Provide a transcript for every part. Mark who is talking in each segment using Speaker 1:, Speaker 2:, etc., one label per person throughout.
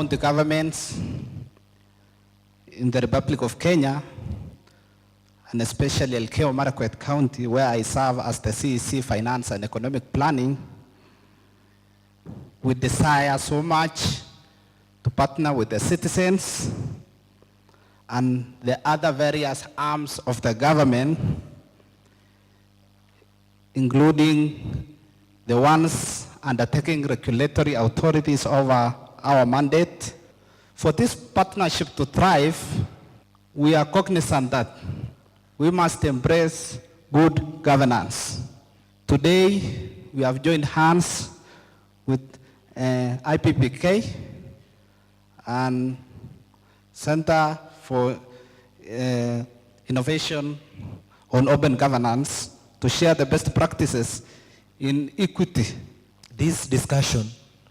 Speaker 1: county governments in the Republic of Kenya, and especially Elgeyo Marakwet County, where I serve as the CEC Finance and Economic Planning, we desire so much to partner with the citizens and the other various arms of the government, including the ones undertaking regulatory authorities over our mandate. For this partnership to thrive, we are cognizant that we must embrace good governance. Today, we have joined hands with IPPK and Center for Innovation on Open Governance to share the best practices in equity.
Speaker 2: This discussion,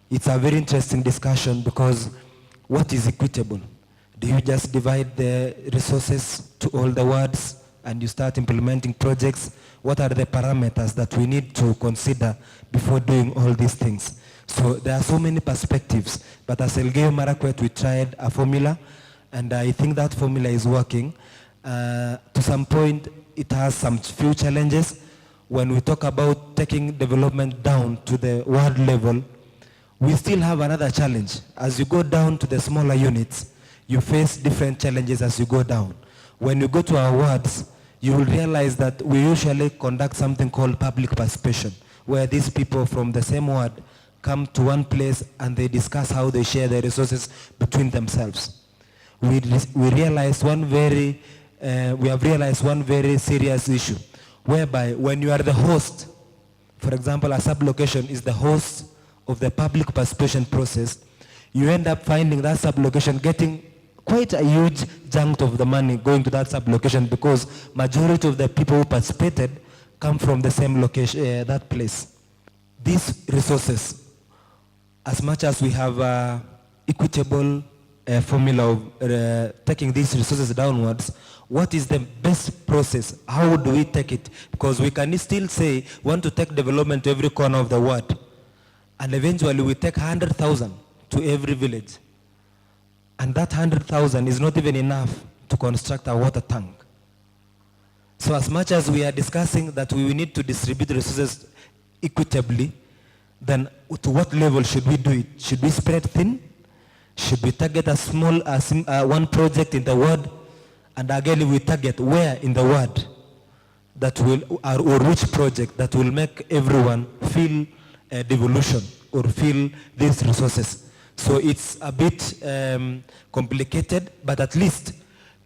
Speaker 2: it's a very interesting discussion because what is equitable? Do you just divide the resources to all the wards and you start implementing projects? What are the parameters that we need to consider before doing all these things? So there are so many perspectives, but as Elgeyo Marakwet, we tried a formula, and I think that formula is working. To some point, it has some few challenges. When we talk about taking development down to the ward level, we still have another challenge. As you go down to the smaller units, you face different challenges as you go down. When you go to our wards, you will realize that we usually conduct something called public participation, where these people from the same ward come to one place and they discuss how they share their resources between themselves. We have realized one very serious issue, whereby when you are the host, for example, a sub-location is the host of the public participation process, you end up finding that sub-location getting quite a huge chunk of the money going to that sub-location because majority of the people who participated come from the same location, that place. These resources, as much as we have an equitable formula of taking these resources downwards, what is the best process? How do we take it? Because we can still say, we want to take development to every corner of the ward. And eventually we take 100,000 to every village. And that 100,000 is not even enough to construct a water tank. So as much as we are discussing that we need to distribute resources equitably, then to what level should we do it? Should we spread thin? Should we target a small, one project in the ward? And again, we target where in the ward that will, or which project that will make everyone feel devolution or feel these resources. So it's a bit complicated, but at least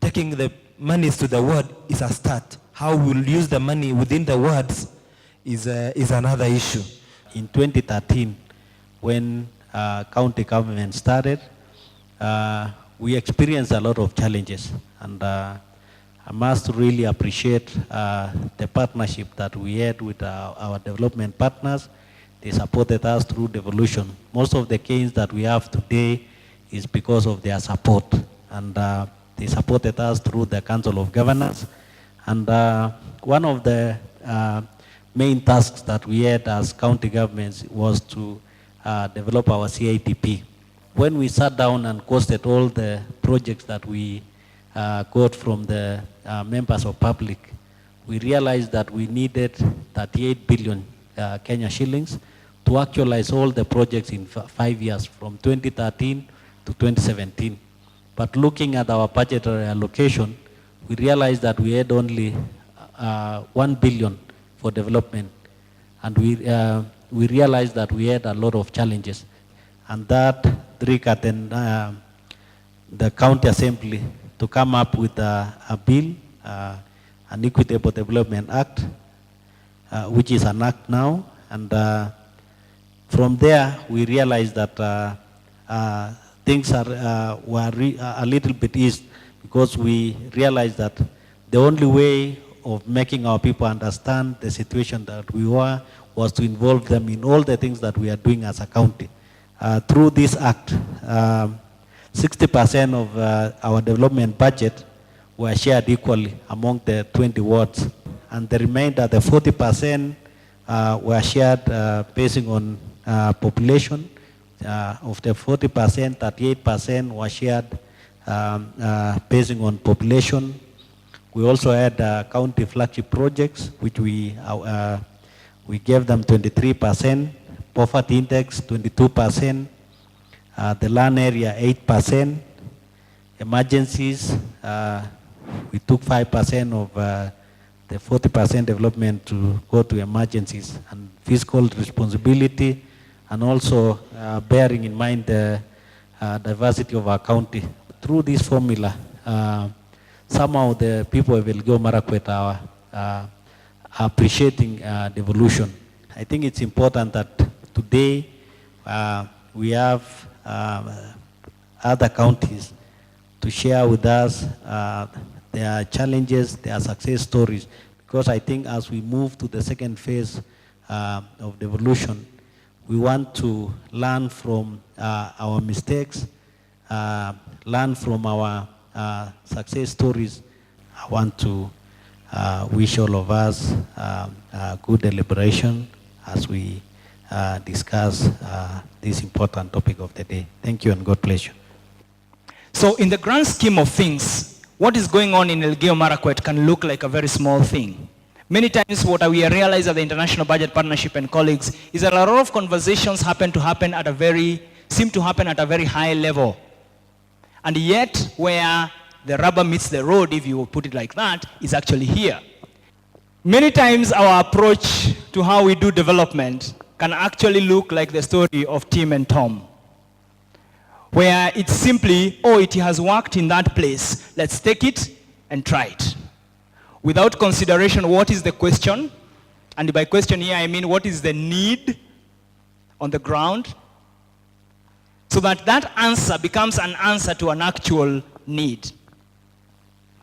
Speaker 2: taking the monies to the ward is a start. How we'll use the money within the wards is another issue.
Speaker 3: In 2013, when county government started, we experienced a lot of challenges, and I must really appreciate the partnership that we had with our development partners. They supported us through devolution. Most of the gains that we have today is because of their support, and they supported us through the Council of Governors. And one of the main tasks that we had as county governments was to develop our CITP. When we sat down and costed all the projects that we got from the members of public, we realized that we needed 38 billion Kenya shillings to actualize all the projects in 5 years, from 2013 to 2017. But looking at our budgetary allocation, we realized that we had only 1 billion for development. And we realized that we had a lot of challenges. And that triggered the county assembly to come up with a bill, an Equitable Development Act, which is an act now. And from there, we realized that things were a little bit eased, because we realized that the only way of making our people understand the situation that we were was to involve them in all the things that we are doing as a county. Through this act, 60% of our development budget were shared equally among the 20 wards, and the remainder, the 40%, were shared based on population, of the 40%, 38% was shared based on population. We also had county flagship projects, which we gave them 23%, poverty index 22%, the land area 8%, emergencies, we took 5% of the 40% development to go to emergencies, and fiscal responsibility, and also bearing in mind the diversity of our county. Through this formula, somehow the people of Elgeyo Marakwet are appreciating devolution. I think it's important that today we have other counties to share with us their challenges, their success stories, because I think as we move to the second phase of devolution, we want to learn from our mistakes, learn from our success stories. I want to wish all of us good deliberation as we discuss this important topic of the day. Thank you and God bless you.
Speaker 4: So in the grand scheme of things, what is going on in Elgeyo Marakwet can look like a very small thing. Many times what we realize at the International Budget Partnership and colleagues is that a lot of conversations seem to happen at a very high level. And yet where the rubber meets the road, if you put it like that, is actually here. Many times our approach to how we do development can actually look like the story of Tim and Tom, where it's simply, oh, it has worked in that place, let's take it and try it. Without consideration, what is the question? And by question here, I mean, what is the need on the ground? So that that answer becomes an answer to an actual need.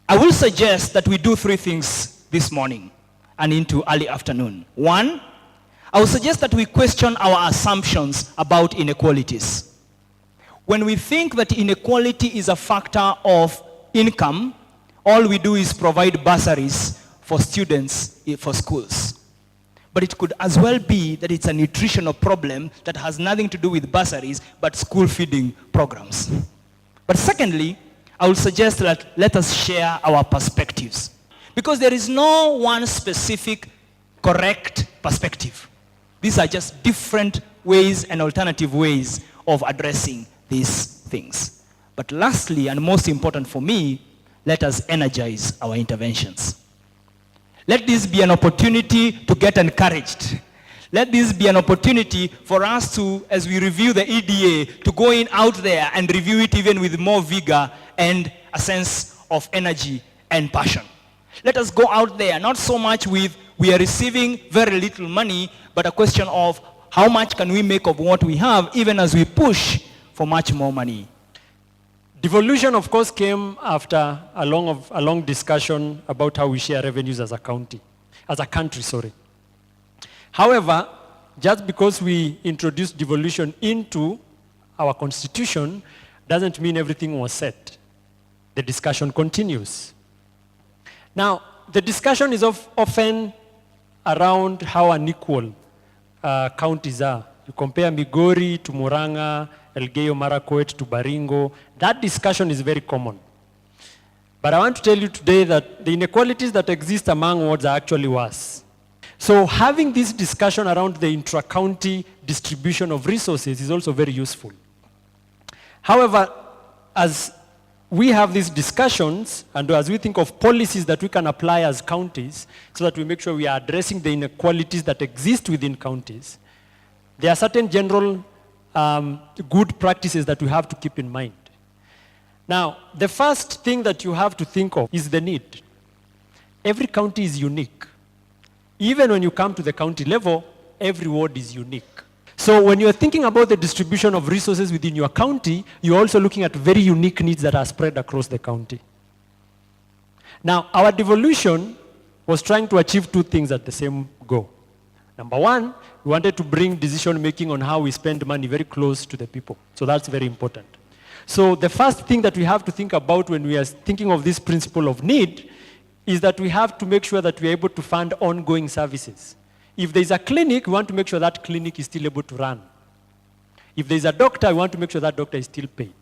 Speaker 4: I will suggest that we do three things this morning and into early afternoon. One, I will suggest that we question our assumptions about inequalities. When we think that inequality is a factor of income, all we do is provide bursaries for students for schools. But it could as well be that it's a nutritional problem that has nothing to do with bursaries, but school feeding programs. But secondly, I will suggest that let us share our perspectives. Because there is no one specific correct perspective. These are just different ways and alternative ways of addressing these things. But lastly, and most important for me, let us energize our interventions. Let this be an opportunity to get encouraged. Let this be an opportunity for us to, as we review the EDA, to go in out there and review it even with more vigor and a sense of energy and passion. Let us go out there, not so much with we are receiving very little money, but a question of how much can we make of what we have, even as we push for much more money.
Speaker 5: Devolution, of course, came after a long discussion about how we share revenues as a country. However, just because we introduced devolution into our constitution doesn't mean everything was set. The discussion continues. Now, the discussion is often around how unequal counties are. You compare Migori to Murang'a, Elgeyo Marakwet to Baringo. That discussion is very common. But I want to tell you today that the inequalities that exist among wards are actually worse. So having this discussion around the intra-county distribution of resources is also very useful. However, as we have these discussions and as we think of policies that we can apply as counties so that we make sure we are addressing the inequalities that exist within counties, there are certain general good practices that we have to keep in mind. Now, the first thing that you have to think of is the need. Every county is unique. Even when you come to the county level, every ward is unique. So when you're thinking about the distribution of resources within your county, you're also looking at very unique needs that are spread across the county. Now, our devolution was trying to achieve two things at the same go. Number one, we wanted to bring decision making on how we spend money very close to the people. So that's very important. So the first thing that we have to think about when we are thinking of this principle of need is that we have to make sure that we are able to fund ongoing services. If there is a clinic, we want to make sure that clinic is still able to run. If there's a doctor, we want to make sure that doctor is still paid.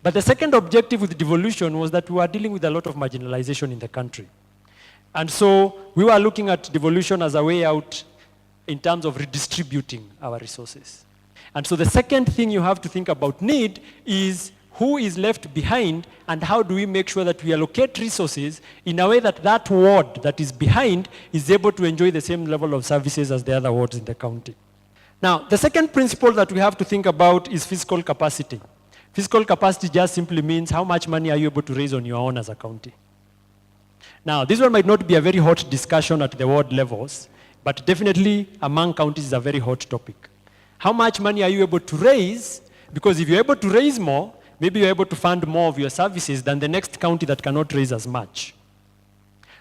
Speaker 5: But the second objective with devolution was that we were dealing with a lot of marginalization in the country. And so we were looking at devolution as a way out in terms of redistributing our resources. And so the second thing you have to think about need is who is left behind and how do we make sure that we allocate resources in a way that that ward that is behind is able to enjoy the same level of services as the other wards in the county. Now, the second principle that we have to think about is fiscal capacity. Fiscal capacity just simply means how much money are you able to raise on your own as a county. Now, this one might not be a very hot discussion at the ward levels, but definitely among counties is a very hot topic. How much money are you able to raise? Because if you're able to raise more, maybe you're able to fund more of your services than the next county that cannot raise as much.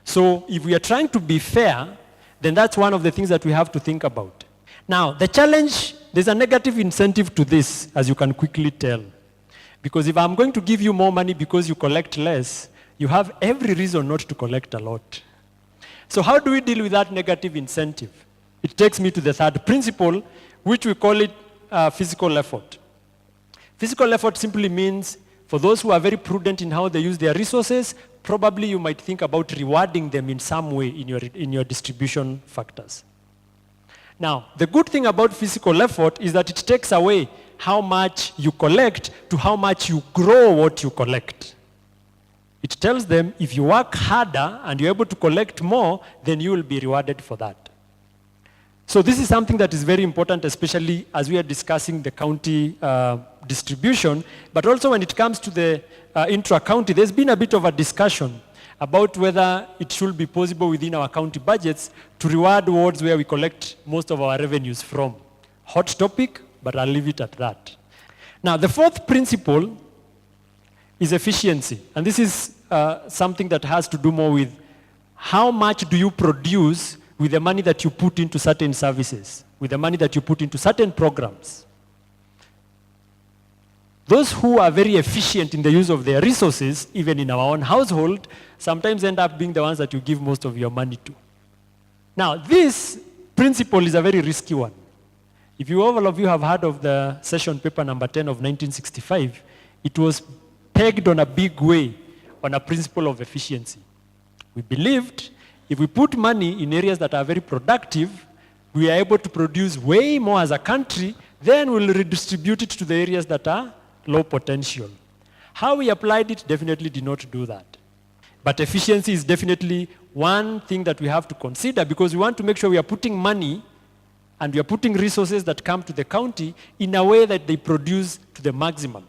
Speaker 5: So if we are trying to be fair, then that's one of the things that we have to think about. Now, the challenge, there's a negative incentive to this, as you can quickly tell. Because if I'm going to give you more money because you collect less, you have every reason not to collect a lot. So how do we deal with that negative incentive? It takes me to the third principle, which we call it physical effort. Physical effort simply means for those who are very prudent in how they use their resources, probably you might think about rewarding them in some way in your distribution factors. Now, the good thing about physical effort is that it takes away how much you collect to how much you grow what you collect. It tells them if you work harder and you're able to collect more, then you will be rewarded for that. So this is something that is very important, especially as we are discussing the county distribution, but also when it comes to the intra-county, there's been a bit of a discussion about whether it should be possible within our county budgets to reward wards where we collect most of our revenues from. Hot topic, but I'll leave it at that. Now, the fourth principle is efficiency. And this is something that has to do more with how much do you produce with the money that you put into certain services, with the money that you put into certain programs. Those who are very efficient in the use of their resources, even in our own household, sometimes end up being the ones that you give most of your money to. Now, this principle is a very risky one. If all of you have heard of the session paper number 10 of 1965, it was pegged on a big way on a principle of efficiency. We believed if we put money in areas that are very productive, we are able to produce way more as a country, then we'll redistribute it to the areas that are low potential. How we applied it definitely did not do that. But efficiency is definitely one thing that we have to consider because we want to make sure we are putting money and we are putting resources that come to the county in a way that they produce to the maximum.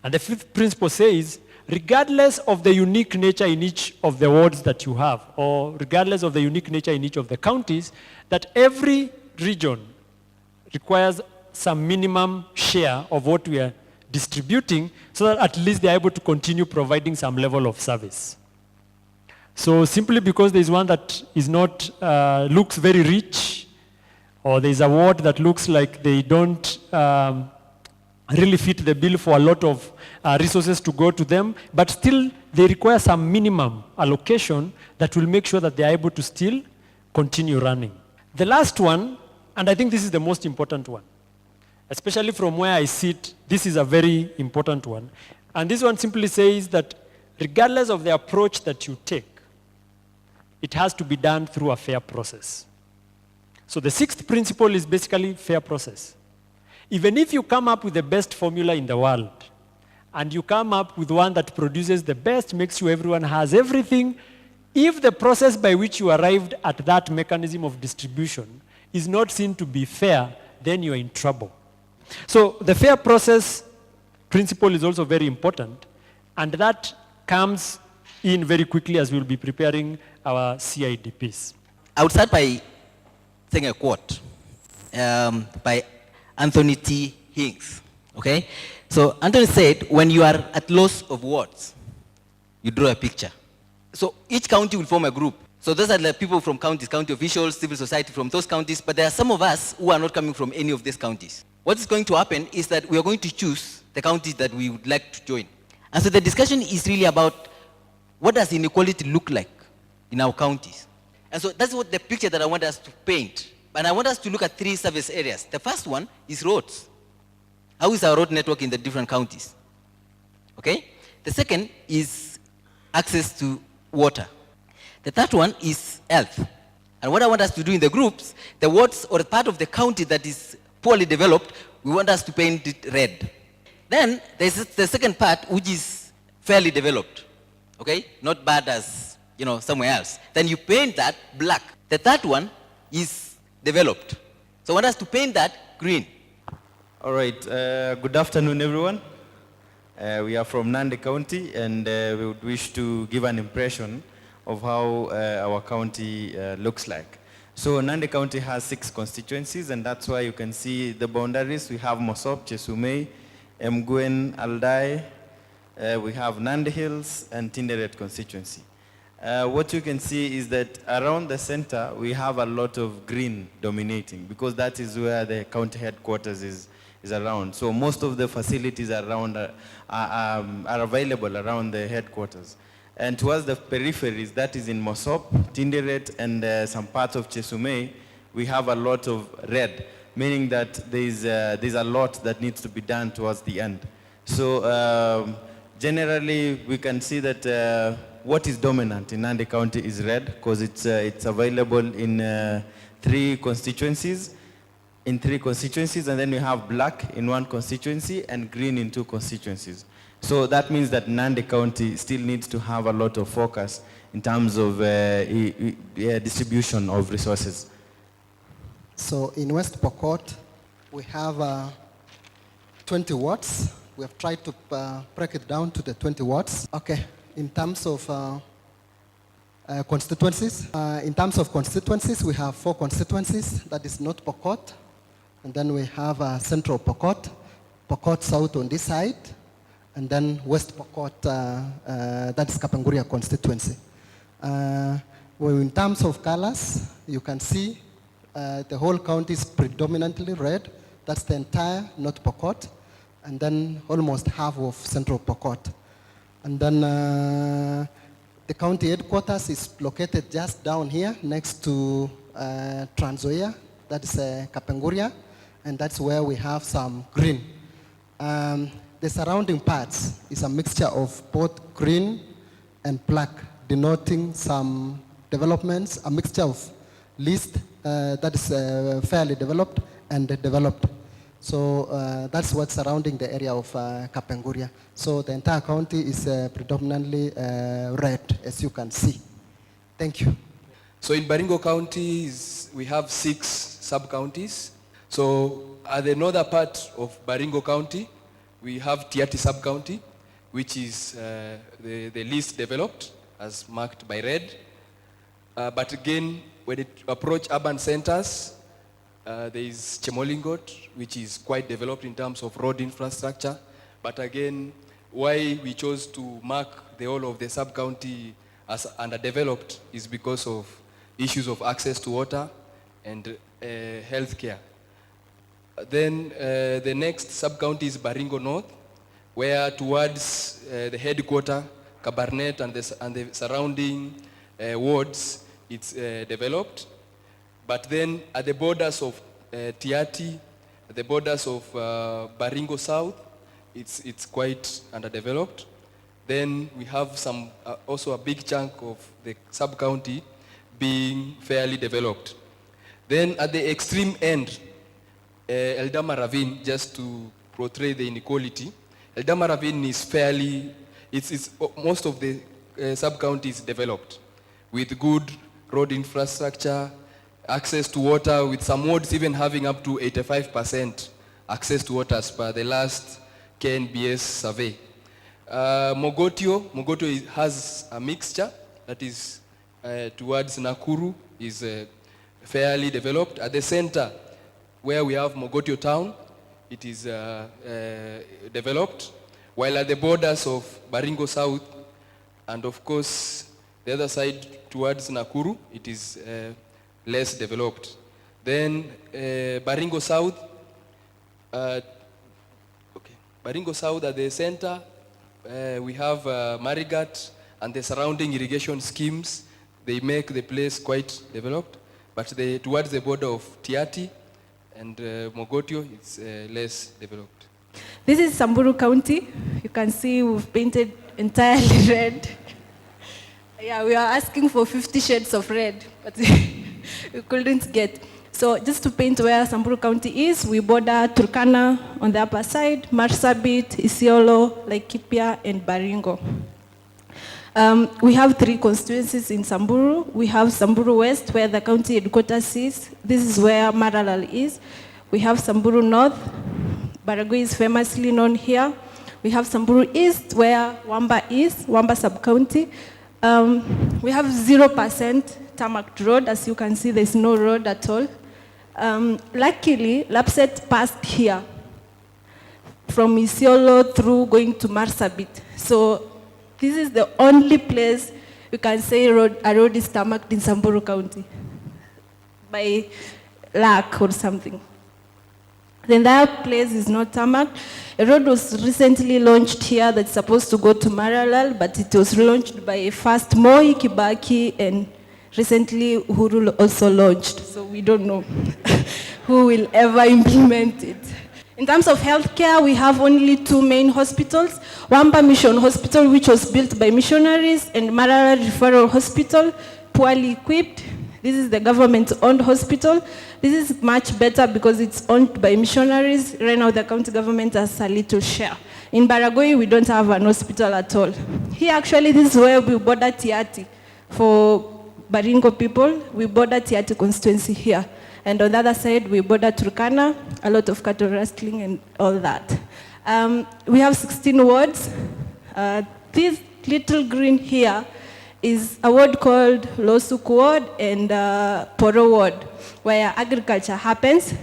Speaker 5: And the fifth principle says, regardless of the unique nature in each of the wards that you have, or regardless of the unique nature in each of the counties, that every region requires some minimum share of what we are distributing so that at least they are able to continue providing some level of service. So simply because there is one that is not, looks very rich, or there is a ward that looks like they don't really fit the bill for a lot of resources to go to them, but still they require some minimum allocation that will make sure that they are able to still continue running. The last one, and I think this is the most important one, especially from where I sit, this is a very important one. And this one simply says that regardless of the approach that you take, it has to be done through a fair process. So the sixth principle is basically fair process. Even if you come up with the best formula in the world, and you come up with one that produces the best, makes sure everyone has everything, if the process by which you arrived at that mechanism of distribution is not seen to be fair, then you are in trouble. So the fair process principle is also very important, and that comes in very quickly as we'll be preparing our CIDPs.
Speaker 6: I would start by saying a quote by Anthony T. Hincks, okay? So Anthony said, when you are at loss of words, you draw a picture. So each county will form a group. So those are the people from counties, county officials, civil society from those counties, but there are some of us who are not coming from any of these counties. What is going to happen is that we are going to choose the counties that we would like to join. And so the discussion is really about what does inequality look like in our counties. And so that's what the picture that I want us to paint. And I want us to look at three service areas. The first one is roads. How is our road network in the different counties? Okay? The second is access to water. The third one is health. And what I want us to do in the groups, the wards or the part of the county that is poorly developed, we want us to paint it red. Then there's the second part, which is fairly developed. Okay? Not bad as, somewhere else. Then you paint that black. The third one is developed. So I want us to paint that green.
Speaker 7: All right, good afternoon, everyone. We are from Nandi County, and we would wish to give an impression of how our county looks like. So Nandi County has 6 constituencies, and that's why you can see the boundaries. We have Mosop, Chesumei, Mgwen, Aldai, we have Nandi Hills, and Tinderet constituency. What you can see is that around the center, we have a lot of green dominating, because that is where the county headquarters is around. So most of the facilities around are available around the headquarters. And towards the peripheries, that is in Mosop, Tinderet, and some parts of Chesumei, we have a lot of red, meaning that there's a lot that needs to be done towards the end. So generally, we can see that what is dominant in Nandi County is red, because it's available in 3 constituencies. And then we have black in 1 constituency and green in 2 constituencies. So that means that Nandi County still needs to have a lot of focus in terms of distribution of resources.
Speaker 8: So in West Pokot, we have 20 wards. We have tried to break it down to the 20 wards. Okay, in terms of constituencies, we have 4 constituencies. That is North Pokot, and then we have Central Pokot, Pokot South on this side, and then West Pokot, that is Kapenguria constituency. Well, in terms of colors, you can see the whole county is predominantly red. That's the entire North Pokot, and then almost half of Central Pokot. And then the county headquarters is located just down here next to Trans Nzoia, that is Kapenguria, and that's where we have some green. The surrounding parts is a mixture of both green and black, denoting some developments, a mixture of least that is fairly developed and developed. So that's what's surrounding the area of Kapenguria. So the entire county is predominantly red, as you can see. Thank you.
Speaker 9: So in Baringo County, we have 6 sub-counties. So at the northern part of Baringo County, we have Tiaty sub-county, which is the least developed, as marked by red. But again, when it approach urban centers, there is Chemolingot, which is quite developed in terms of road infrastructure. But again, why we chose to mark the whole of the sub-county as underdeveloped is because of issues of access to water and healthcare. Then the next sub-county is Baringo North, where towards the headquarter, Kabarnet and the surrounding wards, it's developed. But then at the borders of Tiaty, at the borders of Baringo South, it's quite underdeveloped. Then we have some also a big chunk of the sub-county being fairly developed. Then at the extreme end, Eldama Ravine, just to portray the inequality, Eldama Ravine is fairly, most of the sub-county is developed with good road infrastructure, access to water, with some wards even having up to 85% access to water as per the last KNBS survey. Mogotio has a mixture that is towards Nakuru is fairly developed. At the center, where we have Mogotio town, it is developed, while at the borders of Baringo South and of course the other side towards Nakuru, it is less developed. Then Baringo South, Baringo South at the center, we have Marigat and the surrounding irrigation schemes. They make the place quite developed, but towards the border of Tiaty and Mogotio, it's less developed.
Speaker 10: This is Samburu County. You can see we've painted entirely red. Yeah, we are asking for 50 shades of red, but we couldn't get. So just to paint where Samburu County is, we border Turkana on the upper side, Marsabit, Isiolo, Laikipia, and Baringo. We have 3 constituencies in Samburu. We have Samburu West, where the county headquarters is. This is where Maralal is. We have Samburu North. Baragoi is famously known here. We have Samburu East, where Wamba is, Wamba sub-county. We have 0% tarmac road. As you can see, there's no road at all. Luckily, Lapset passed here from Isiolo through going to Marsabit. So this is the only place you can say a road is tarmacked in Samburu County by luck or something. The entire place is not tarmacked. A road was recently launched here that's supposed to go to Maralal, but it was launched by first Moi, Kibaki, and recently Uhuru also launched. So we don't know who will ever implement it. In terms of healthcare, we have only 2 main hospitals. Wamba Mission Hospital, which was built by missionaries, and Maralal Referral Hospital, poorly equipped. This is the government-owned hospital. This is much better because it's owned by missionaries. Right now, the county government has a little share. In Baragoi, we don't have an hospital at all. Here, actually, this is where we border Tiati. For Baringo people, we border Tiati constituency here. And on the other side, we border Turkana, a lot of cattle rustling and all that. We have 16 wards. This little green here is a ward called Losuk Ward and Poro Ward, where agriculture happens.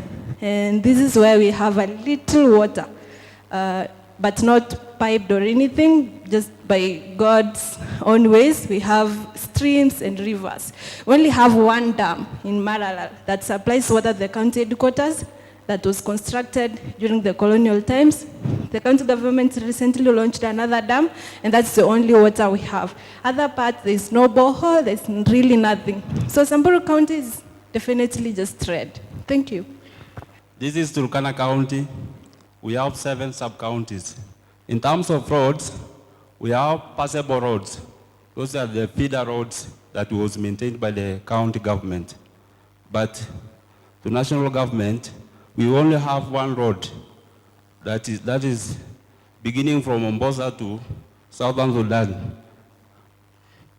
Speaker 10: And this is where we have a little water, but not piped or anything, just by God's own ways. We have streams and rivers. We only have 1 dam in Maralal that supplies water to the county headquarters that was constructed during the colonial times. The county government recently launched another dam, and that's the only water we have. Other parts, there's no borehole, there's really nothing. So Samburu County is definitely just red. Thank you.
Speaker 11: This is Turkana County. We have 7 sub-counties. In terms of roads, we have passable roads. Those are the feeder roads that was maintained by the county government. But the national government, we only have 1 road that is beginning from Mombasa to Southern Sudan,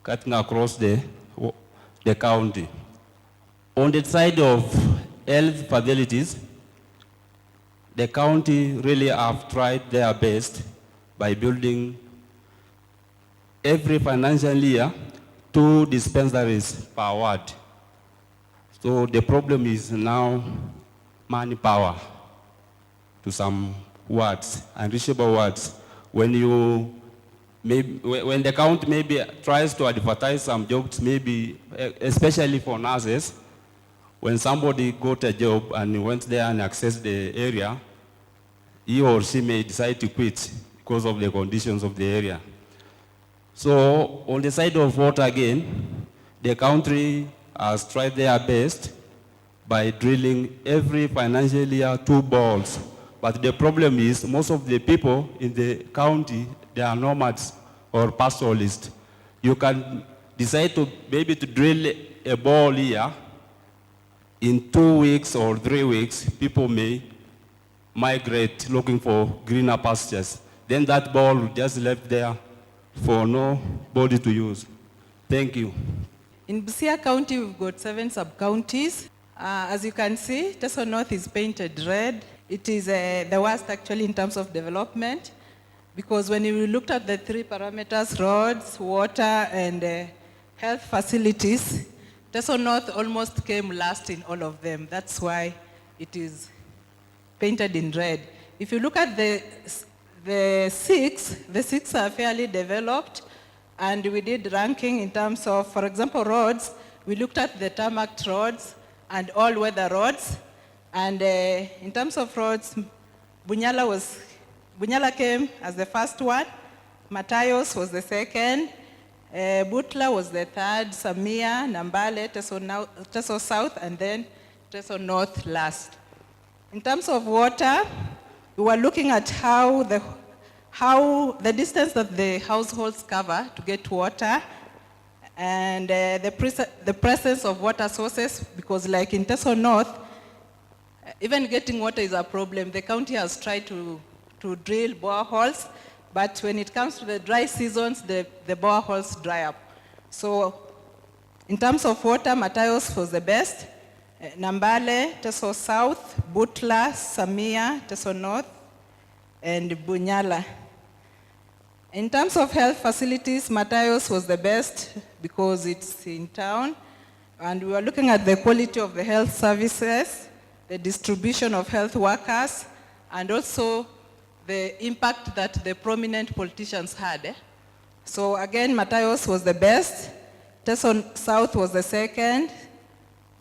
Speaker 11: cutting across the county. On the side of health facilities, the county really have tried their best by building every financial year 2 dispensaries per ward. So the problem is now manpower to some wards, unreachable wards. When the county maybe tries to advertise some jobs, maybe especially for nurses, when somebody got a job and went there and accessed the area, he or she may decide to quit because of the conditions of the area. So on the side of water again, the country has tried their best by drilling every financial year 2 boreholes. But the problem is most of the people in the county, they are nomads or pastoralists. You can decide to maybe to drill a borehole here. In 2 weeks or 3 weeks, people may migrate looking for greener pastures. Then that borehole will just left there for nobody to use. Thank you.
Speaker 12: In Busia County, we've got 7 sub-counties. As you can see, Teso North is painted red. It is the worst actually in terms of development, because when we looked at the 3 parameters, roads, water, and health facilities, Teso North almost came last in all of them. That's why it is painted in red. If you look at the 6 are fairly developed, and we did ranking in terms of, for example, roads. We looked at the tarmac roads and all-weather roads. And in terms of roads, Bunyala came as the first one, Matayos was the second, Butla was the third, Samia, Nambale, Teso South, and then Teso North last. In terms of water, we were looking at how the distance that the households cover to get water, and the presence of water sources, because like in Teso North, even getting water is a problem. The county has tried to drill boreholes, but when it comes to the dry seasons, the boreholes dry up. So in terms of water, Matayos was the best. Nambale, Teso South, Butla, Samia, Teso North, and Bunyala. In terms of health facilities, Matayos was the best because it's in town, and we were looking at the quality of the health services, the distribution of health workers, and also the impact that the prominent politicians had. So again, Matayos was the best, Teso South was the second,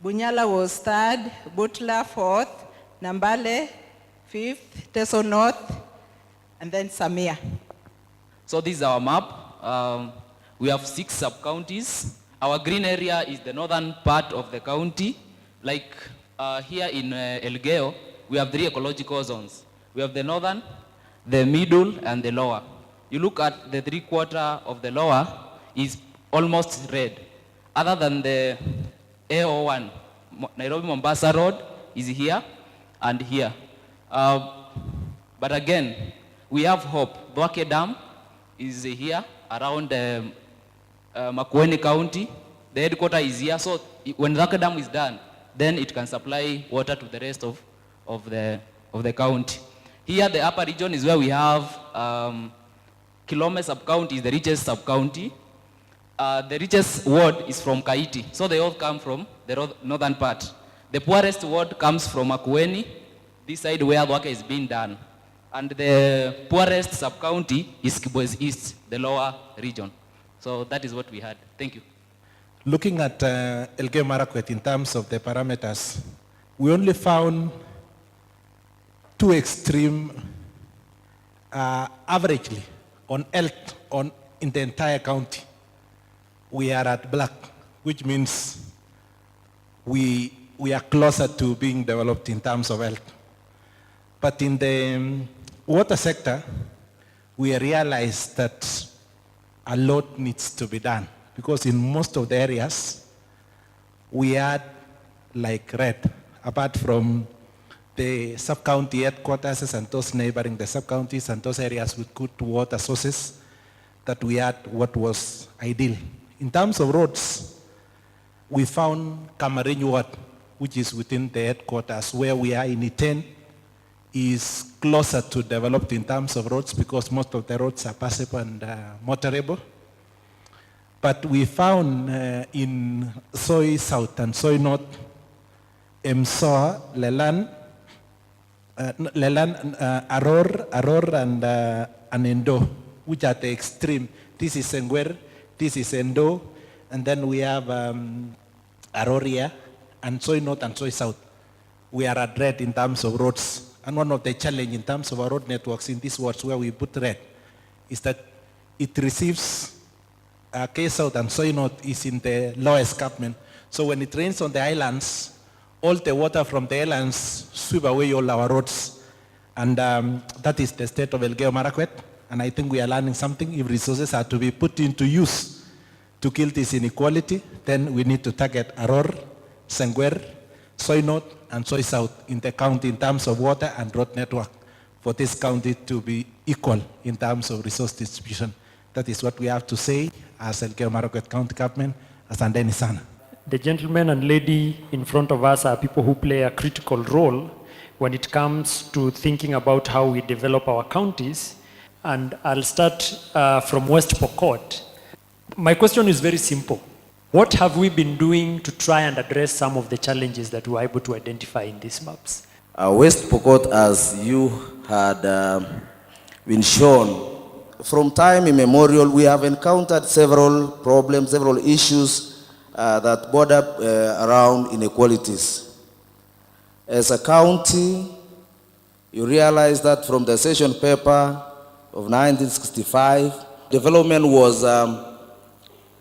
Speaker 12: Bunyala was third, Butla fourth, Nambale fifth, Teso North, and then Samia.
Speaker 13: So this is our map. We have 6 sub-counties. Our green area is the northern part of the county. Like here in Elgeyo, we have 3 ecological zones. We have the northern, the middle, and the lower. You look at the 3/4 of the lower is almost red. Other than the AO1, Nairobi-Mombasa Road is here and here. But again, we have hope. Dwake Dam is here around Makueni County. The headquarters is here. So when Dwake Dam is done, then it can supply water to the rest of the county. Here, the upper region is where we have Kilome sub-county is the richest sub-county. The richest ward is from Kaiti. So they all come from the northern part. The poorest ward comes from Makueni, this side where work is being done. And the poorest sub-county is Kibwezi East, the lower region. So that is what we had. Thank you.
Speaker 14: Looking at Elgeyo Marakwet in terms of the parameters, we only found 2 extreme, averagely, on health in the entire county. We are at black, which means we are closer to being developed in terms of health. But in the water sector, we realized that a lot needs to be done, because in most of the areas, we had like red, apart from the sub-county headquarters and those neighboring the sub-counties and those areas with good water sources, that we had what was ideal. In terms of roads, we found Kamarin Ward, which is within the headquarters, where we are in Iten, is closer to developed in terms of roads because most of the roads are passable and motorable. But we found in Soi South and Soi North, Msoa, Lelan, Aror, and Endo, which are the extreme. This is Sengwer, this is Endo, and then we have Aroria, and Soi North and Soi South. We are at red in terms of roads. And one of the challenges in terms of our road networks in these wards where we put red is that it receives K South and Soi North is in the lower escarpment. So when it rains on the islands, all the water from the islands sweep away all our roads. And that is the state of Elgeyo Marakwet. And I think we are learning something. If resources are to be put into use to kill this inequality, then we need to target Aror, Sengwer, Soi North, and Soi South in the county in terms of water and road network for this county to be equal in terms of resource distribution. That is what we have to say as Elgeyo Marakwet County Government, as Andeni Sana.
Speaker 5: The gentleman and lady in front of us are people who play a critical role when it comes to thinking about how we develop our counties. And I'll start from West Pokot. My question is very simple. What have we been doing to try and address some of the challenges that we were able to identify in these maps?
Speaker 15: West Pokot, as you had been shown, from time immemorial, we have encountered several problems, several issues that border around inequalities. As a county, you realize that from the session paper of 1965, development was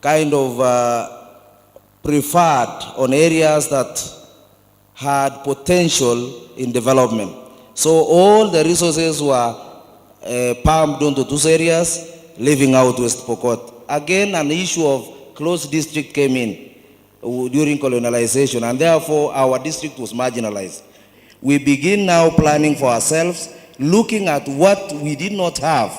Speaker 15: kind of preferred on areas that had potential in development. So all the resources were pumped onto those areas, leaving out West Pokot. Again, an issue of closed district came in during colonialization, and therefore our district was marginalized. We begin now planning for ourselves, looking at what we did not have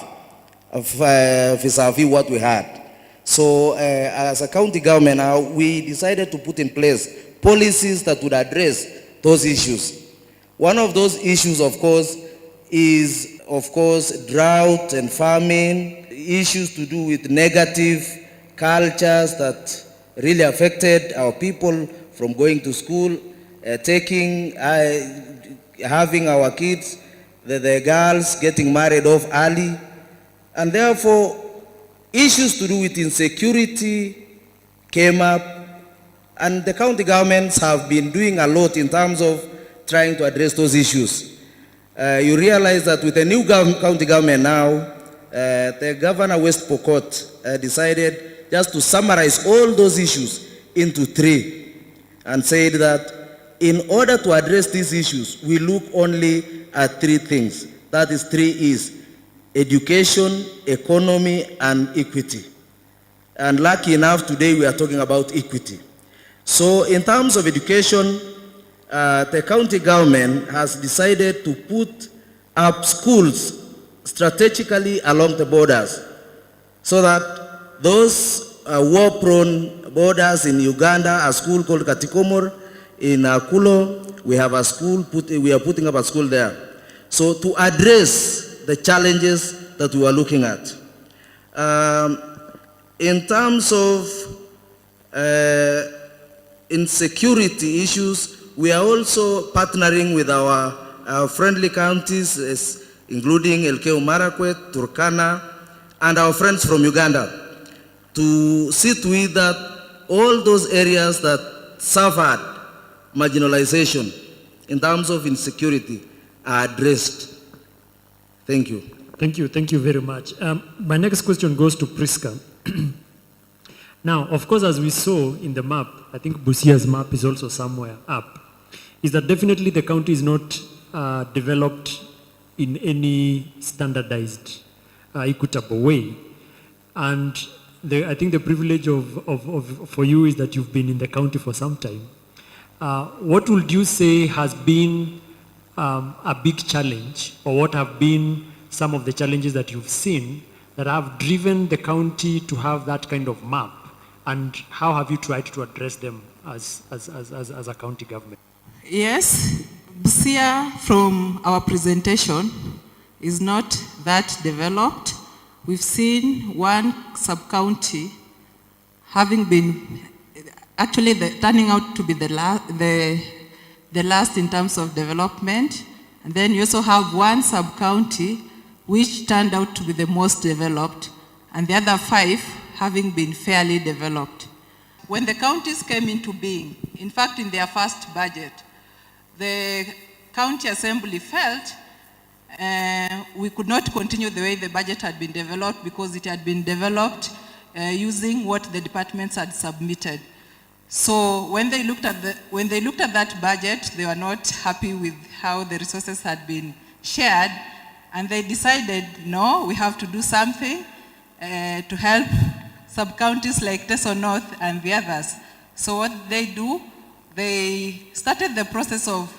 Speaker 15: vis-a-vis what we had. So as a county government now, we decided to put in place policies that would address those issues. One of those issues, of course, is, drought and famine, issues to do with negative cultures that really affected our people from going to school, having our kids, the girls getting married off early, and therefore issues to do with insecurity came up, and the county governments have been doing a lot in terms of trying to address those issues. You realize that with the new county government now, the Governor West Pokot decided just to summarize all those issues into 3 and said that in order to address these issues, we look only at 3 things. That is 3 E's: education, economy, and equity. And lucky enough, today we are talking about equity. So in terms of education, the county government has decided to put up schools strategically along the borders so that those war-prone borders in Uganda, a school called Katikomor, in Kulo, we have a school, we are putting up a school there. So to address the challenges that we are looking at. In terms of insecurity issues, we are also partnering with our friendly counties, including Elgeyo Marakwet, Turkana, and our friends from Uganda, to see to it that all those areas that suffered marginalization in terms of insecurity are addressed. Thank you.
Speaker 5: Thank you very much. My next question goes to Priska. Now, of course, as we saw in the map, I think Busia's map is also somewhere up, is that definitely the county is not developed in any standardized, equitable way. And I think the privilege for you is that you've been in the county for some time. What would you say has been a big challenge, or what have been some of the challenges that you've seen that have driven the county to have that kind of map, and how have you tried to address them as a county government?
Speaker 12: Yes, Busia, from our presentation, is not that developed. We've seen one sub-county having been, actually turning out to be the last in terms of development. And then you also have one sub-county which turned out to be the most developed, and the other 5 having been fairly developed. When the counties came into being, in fact, in their first budget, the county assembly felt we could not continue the way the budget had been developed, because it had been developed using what the departments had submitted. So when they looked at that budget, they were not happy with how the resources had been shared, and they decided, no, we have to do something to help sub-counties like Teso North and the others. So what they do, they started the process of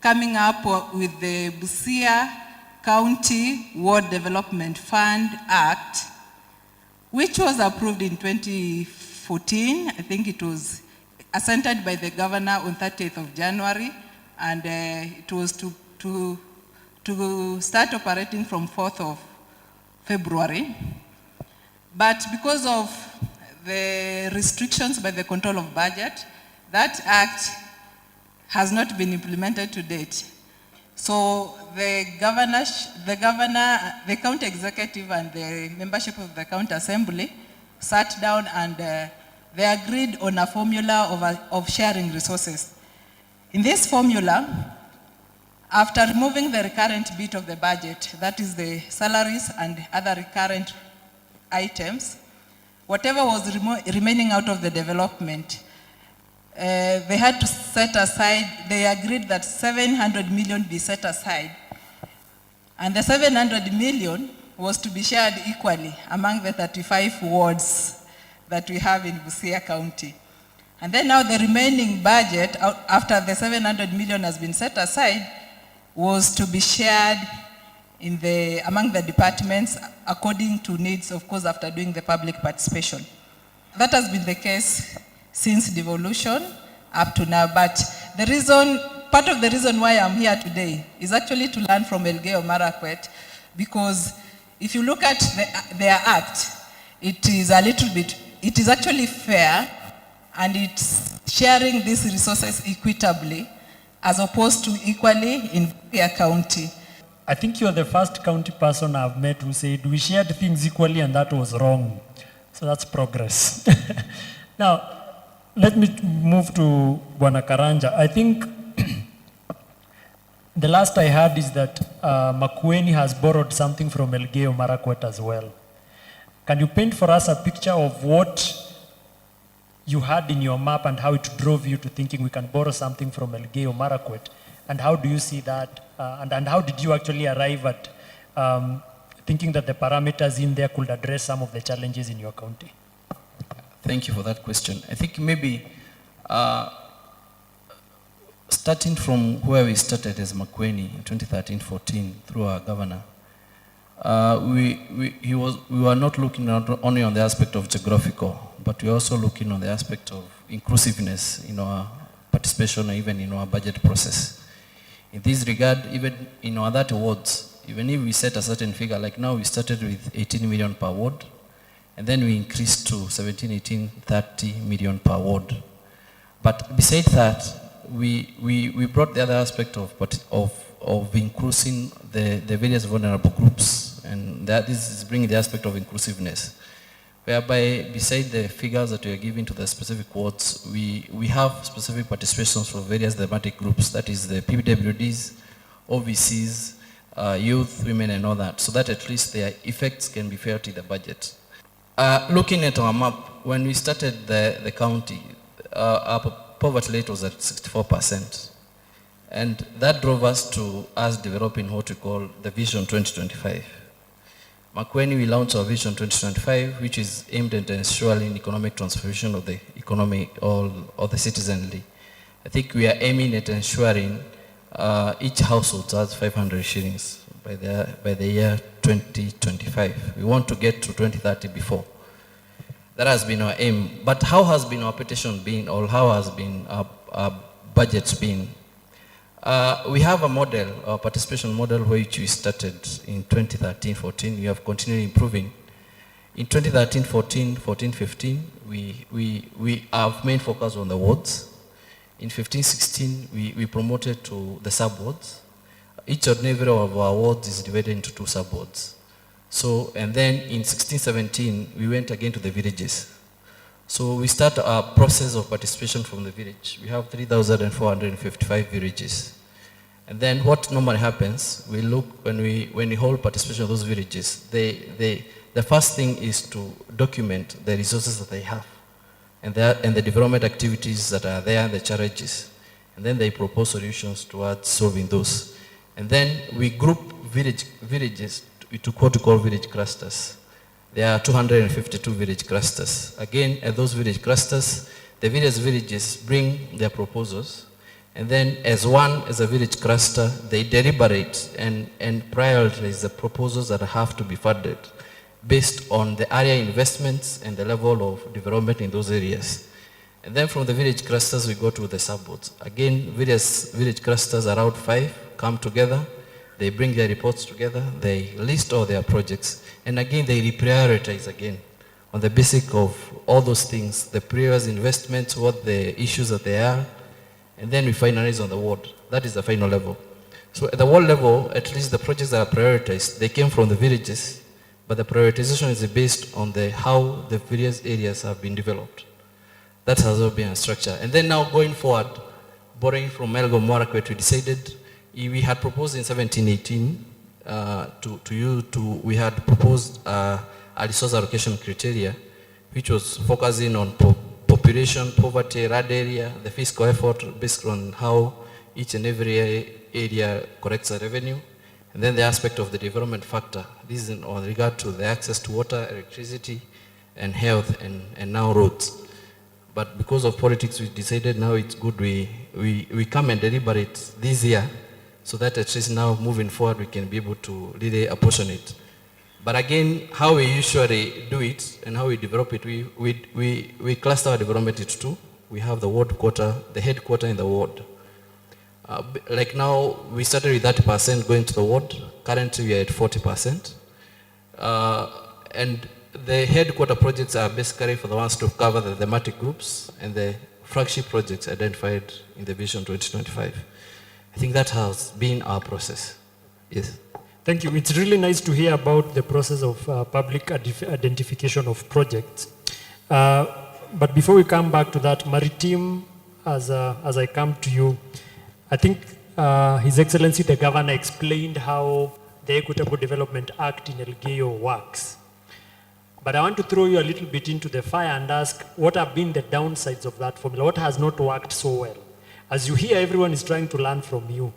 Speaker 12: coming up with the Busia County Ward Development Fund Act, which was approved in 2014. I think it was assented by the governor on 30th of January, and it was to start operating from 4th of February. But because of the restrictions by the control of budget, that act has not been implemented to date. So the county executive and the membership of the county assembly sat down, and they agreed on a formula of sharing resources. In this formula, after removing the recurrent bit of the budget, that is the salaries and other recurrent items, whatever was remaining out of the development, they had to set aside, they agreed that 700 million be set aside. And the 700 million was to be shared equally among the 35 wards that we have in Busia County. And then now the remaining budget, after the 700 million has been set aside, was to be shared among the departments according to needs, of course, after doing the public participation. That has been the case since devolution up to now. But part of the reason why I'm here today is actually to learn from Elgeyo Marakwet, because if you look at their act, it is actually fair, and it's sharing these resources equitably as opposed to equally in Busia County.
Speaker 5: I think you're the first county person I've met who said we shared things equally and that was wrong. So that's progress. Now, let me move to Bwana Karanja. I think the last I heard is that Makueni has borrowed something from Elgeyo Marakwet as well. Can you paint for us a picture of what you had in your map and how it drove you to thinking we can borrow something from Elgeyo Marakwet? And how do you see that? And how did you actually arrive at thinking that the parameters in there could address some of the challenges in your county?
Speaker 16: Thank you for that question. I think maybe starting from where we started as Makueni in 2013-14 through our governor, we were not looking only on the aspect of geographical, but we were also looking on the aspect of inclusiveness in our participation, even in our budget process. In this regard, even in our 30 wards, even if we set a certain figure, like now we started with 18 million per ward, and then we increased to 17, 18, 30 million per ward. But besides that, we brought the other aspect of increasing the various vulnerable groups, and that is bringing the aspect of inclusiveness, whereby beside the figures that we are giving to the specific wards, we have specific participations for various thematic groups, that is the PWDs, OVCs, youth, women and all that, so that at least their effects can be felt in the budget. Looking at our map, when we started the county, our poverty rate was at 64%. And that drove us to developing what we call the Vision 2025. Makueni, we launched our Vision 2025, which is aimed at ensuring economic transformation of the economy of the citizenry. I think we are aiming at ensuring each household has 500 shillings by the year 2025. We want to get to 2030 before. That has been our aim. But how has been our petition been, or how has been our budgets been? We have a model, our participation model, which we started in 2013-14. We have continued improving. In 2013-14, 14-15, we have main focus on the wards. In 15-16, we promoted to the sub-wards. Each and every of our wards is divided into 2 sub-wards. So, and then in 16-17, we went again to the villages. So we start our process of participation from the village. We have 3,455 villages. And then what normally happens, we look, when we hold participation of those villages, the first thing is to document the resources that they have and the development activities that are there, the challenges. And then they propose solutions towards solving those. And then we group villages to what we call village clusters. There are 252 village clusters. Again, at those village clusters, the various villages bring their proposals, and then as a village cluster, they deliberate and prioritize the proposals that have to be funded based on the area investments and the level of development in those areas. And then from the village clusters, we go to the sub-wards. Again, various village clusters, around 5, come together. They bring their reports together, they list all their projects, and again they reprioritize again on the basis of all those things, the previous investments, what the issues that they are, and then we finalize on the ward. That is the final level. So at the ward level, at least the projects that are prioritized, they came from the villages, but the prioritization is based on how the various areas have been developed. That has all been a structure. And then now going forward, borrowing from Elgeyo Marakwet, we decided, we had proposed in 17-18 we had proposed a resource allocation criteria, which was focusing on population, poverty, rural area, the fiscal effort based on how each and every area collects the revenue, and then the aspect of the development factor. This is in regard to the access to water, electricity, and health, and now roads. But because of politics, we decided now it's good we come and deliberate this year, so that at least now moving forward we can be able to really apportion it. But again, how we usually do it and how we develop it, we cluster our development into two. We have the ward quarter, the headquarter in the ward. Like now, we started with 30% going to the ward. Currently, we are at 40%. And the headquarter projects are basically for the ones to cover the thematic groups and the flagship projects identified in the Vision 2025. I think that has been our process. Yes.
Speaker 5: Thank you. It's really nice to hear about the process of public identification of projects. But before we come back to that, Maritime, as I come to you, I think His Excellency the Governor explained how the Equitable Development Act in Elgeyo works. But I want to throw you a little bit into the fire and ask, what have been the downsides of that formula? What has not worked so well? As you hear, everyone is trying to learn from you.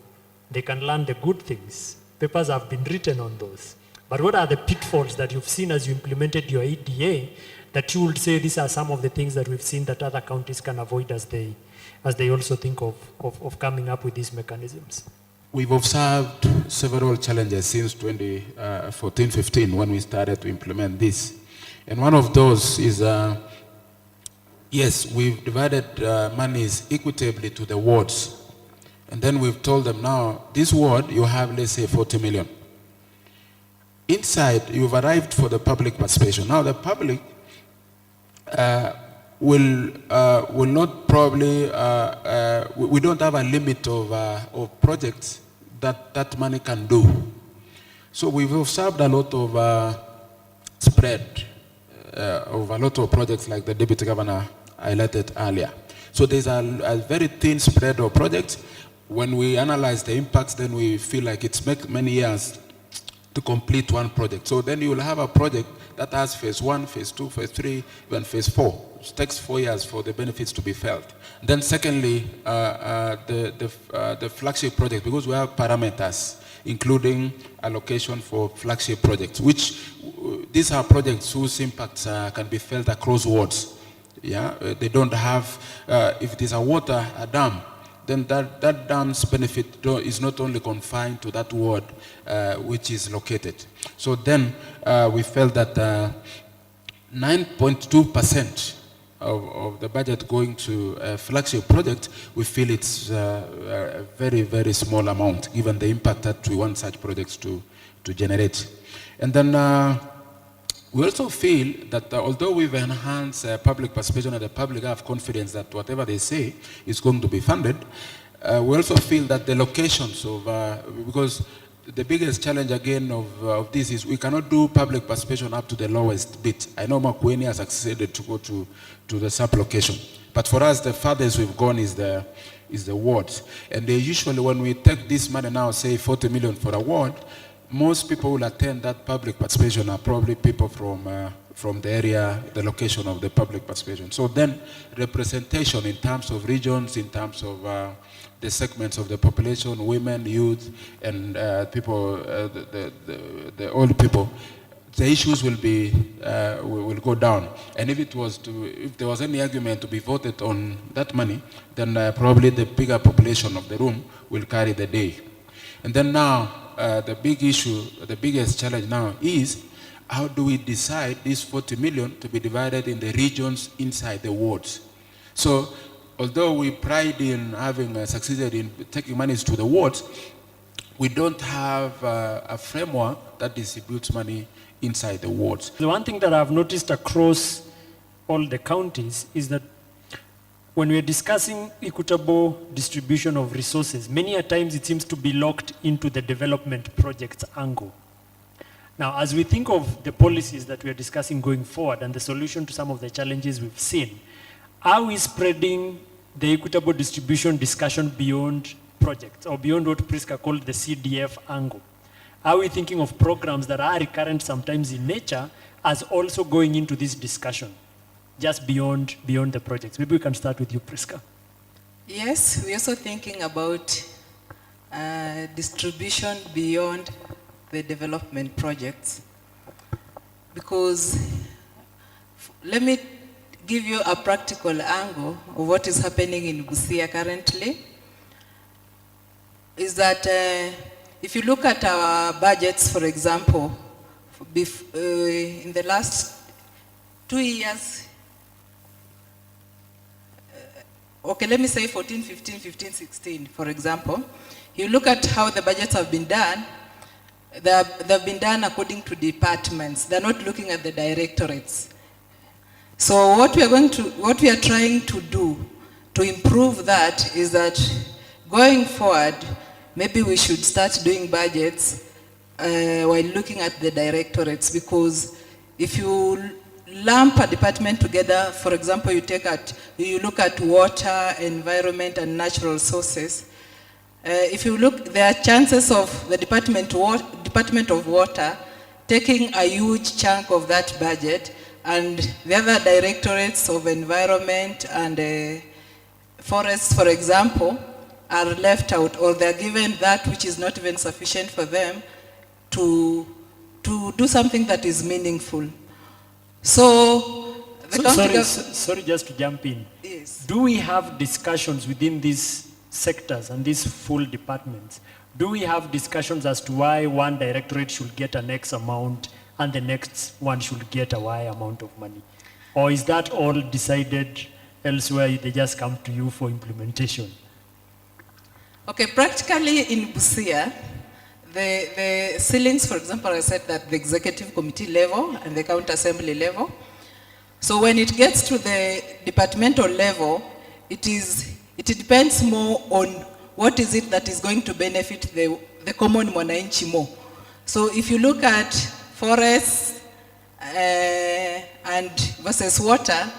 Speaker 5: They can learn the good things. Papers have been written on those. But what are the pitfalls that you've seen as you implemented your EDA that you would say these are some of the things that we've seen that other counties can avoid as they also think of coming up with these mechanisms?
Speaker 14: We've observed several challenges since 2014-15 when we started to implement this. And one of those is, yes, we've divided monies equitably to the wards. And then we've told them now, this ward, you have, let's say, 40 million. Inside, you've arrived for the public participation. Now, the public will not probably, we don't have a limit of projects that money can do. So we've observed a lot of spread of a lot of projects like the Deputy Governor highlighted earlier. So there's a very thin spread of projects. When we analyze the impacts, then we feel like it's many years to complete one project. So then you will have a project that has phase 1, phase 2, phase 3, even phase 4. It takes 4 years for the benefits to be felt. Then secondly, the flagship project, because we have parameters, including allocation for flagship projects, which these are projects whose impacts can be felt across wards. Yeah, they don't have, if there's a dam, then that dam's benefit is not only confined to that ward which is located. So then we felt that 9.2% of the budget going to a flagship project, we feel it's a very, very small amount given the impact that we want such projects to generate. And then we also feel that although we've enhanced public participation and the public have confidence that whatever they say is going to be funded, we also feel that the locations of, because the biggest challenge again of this is we cannot do public participation up to the lowest bit. I know Makueni has succeeded to go to the sub-location. But for us, the farthest we've gone is the wards. And they usually, when we take this money now, say 40 million for a ward, most people will attend that public participation are probably people from the area, the location of the public participation. So then representation in terms of regions, in terms of the segments of the population, women, youth, and people, the old people, the issues will go down. And if there was any argument to be voted on that money, then probably the bigger population of the room will carry the day. And then now, the big issue, the biggest challenge now is how do we decide this 40 million to be divided in the regions inside the wards? So although we pride in having succeeded in taking monies to the wards, we don't have a framework that distributes money inside the wards.
Speaker 5: The one thing that I've noticed across all the counties is that when we're discussing equitable distribution of resources, many a times it seems to be locked into the development projects angle. Now, as we think of the policies that we're discussing going forward and the solution to some of the challenges we've seen, are we spreading the equitable distribution discussion beyond projects or beyond what Priska called the CDF angle? Are we thinking of programs that are recurrent sometimes in nature as also going into this discussion? just beyond the projects. Maybe we can start with you, Priska.
Speaker 12: Yes, we're also thinking about distribution beyond the development projects. Because let me give you a practical angle of what is happening in Busia currently. Is that if you look at our budgets, for example, in the last 2 years, okay, let me say 14, 15, 15, 16, for example. You look at how the budgets have been done, they've been done according to departments. They're not looking at the directorates. So what we are trying to do to improve that is that going forward, maybe we should start doing budgets while looking at the directorates, because if you lump a department together, for example, you look at water, environment, and natural resources. If you look, there are chances of the Department of Water taking a huge chunk of that budget, and the other directorates of environment and forests, for example, are left out, or they're given that which is not even sufficient for them to do something that is meaningful. So,
Speaker 5: sorry, just to jump in.
Speaker 12: Yes.
Speaker 5: Do we have discussions within these sectors and these full departments? Do we have discussions as to why one directorate should get an X amount and the next one should get a Y amount of money? Or is that all decided elsewhere, they just come to you for implementation?
Speaker 12: Okay, practically in Busia, the ceilings, for example, are set at the executive committee level and the county assembly level. So when it gets to the departmental level, it depends more on what is it that is going to benefit the common mwananchi more. So if you look at forests and versus water,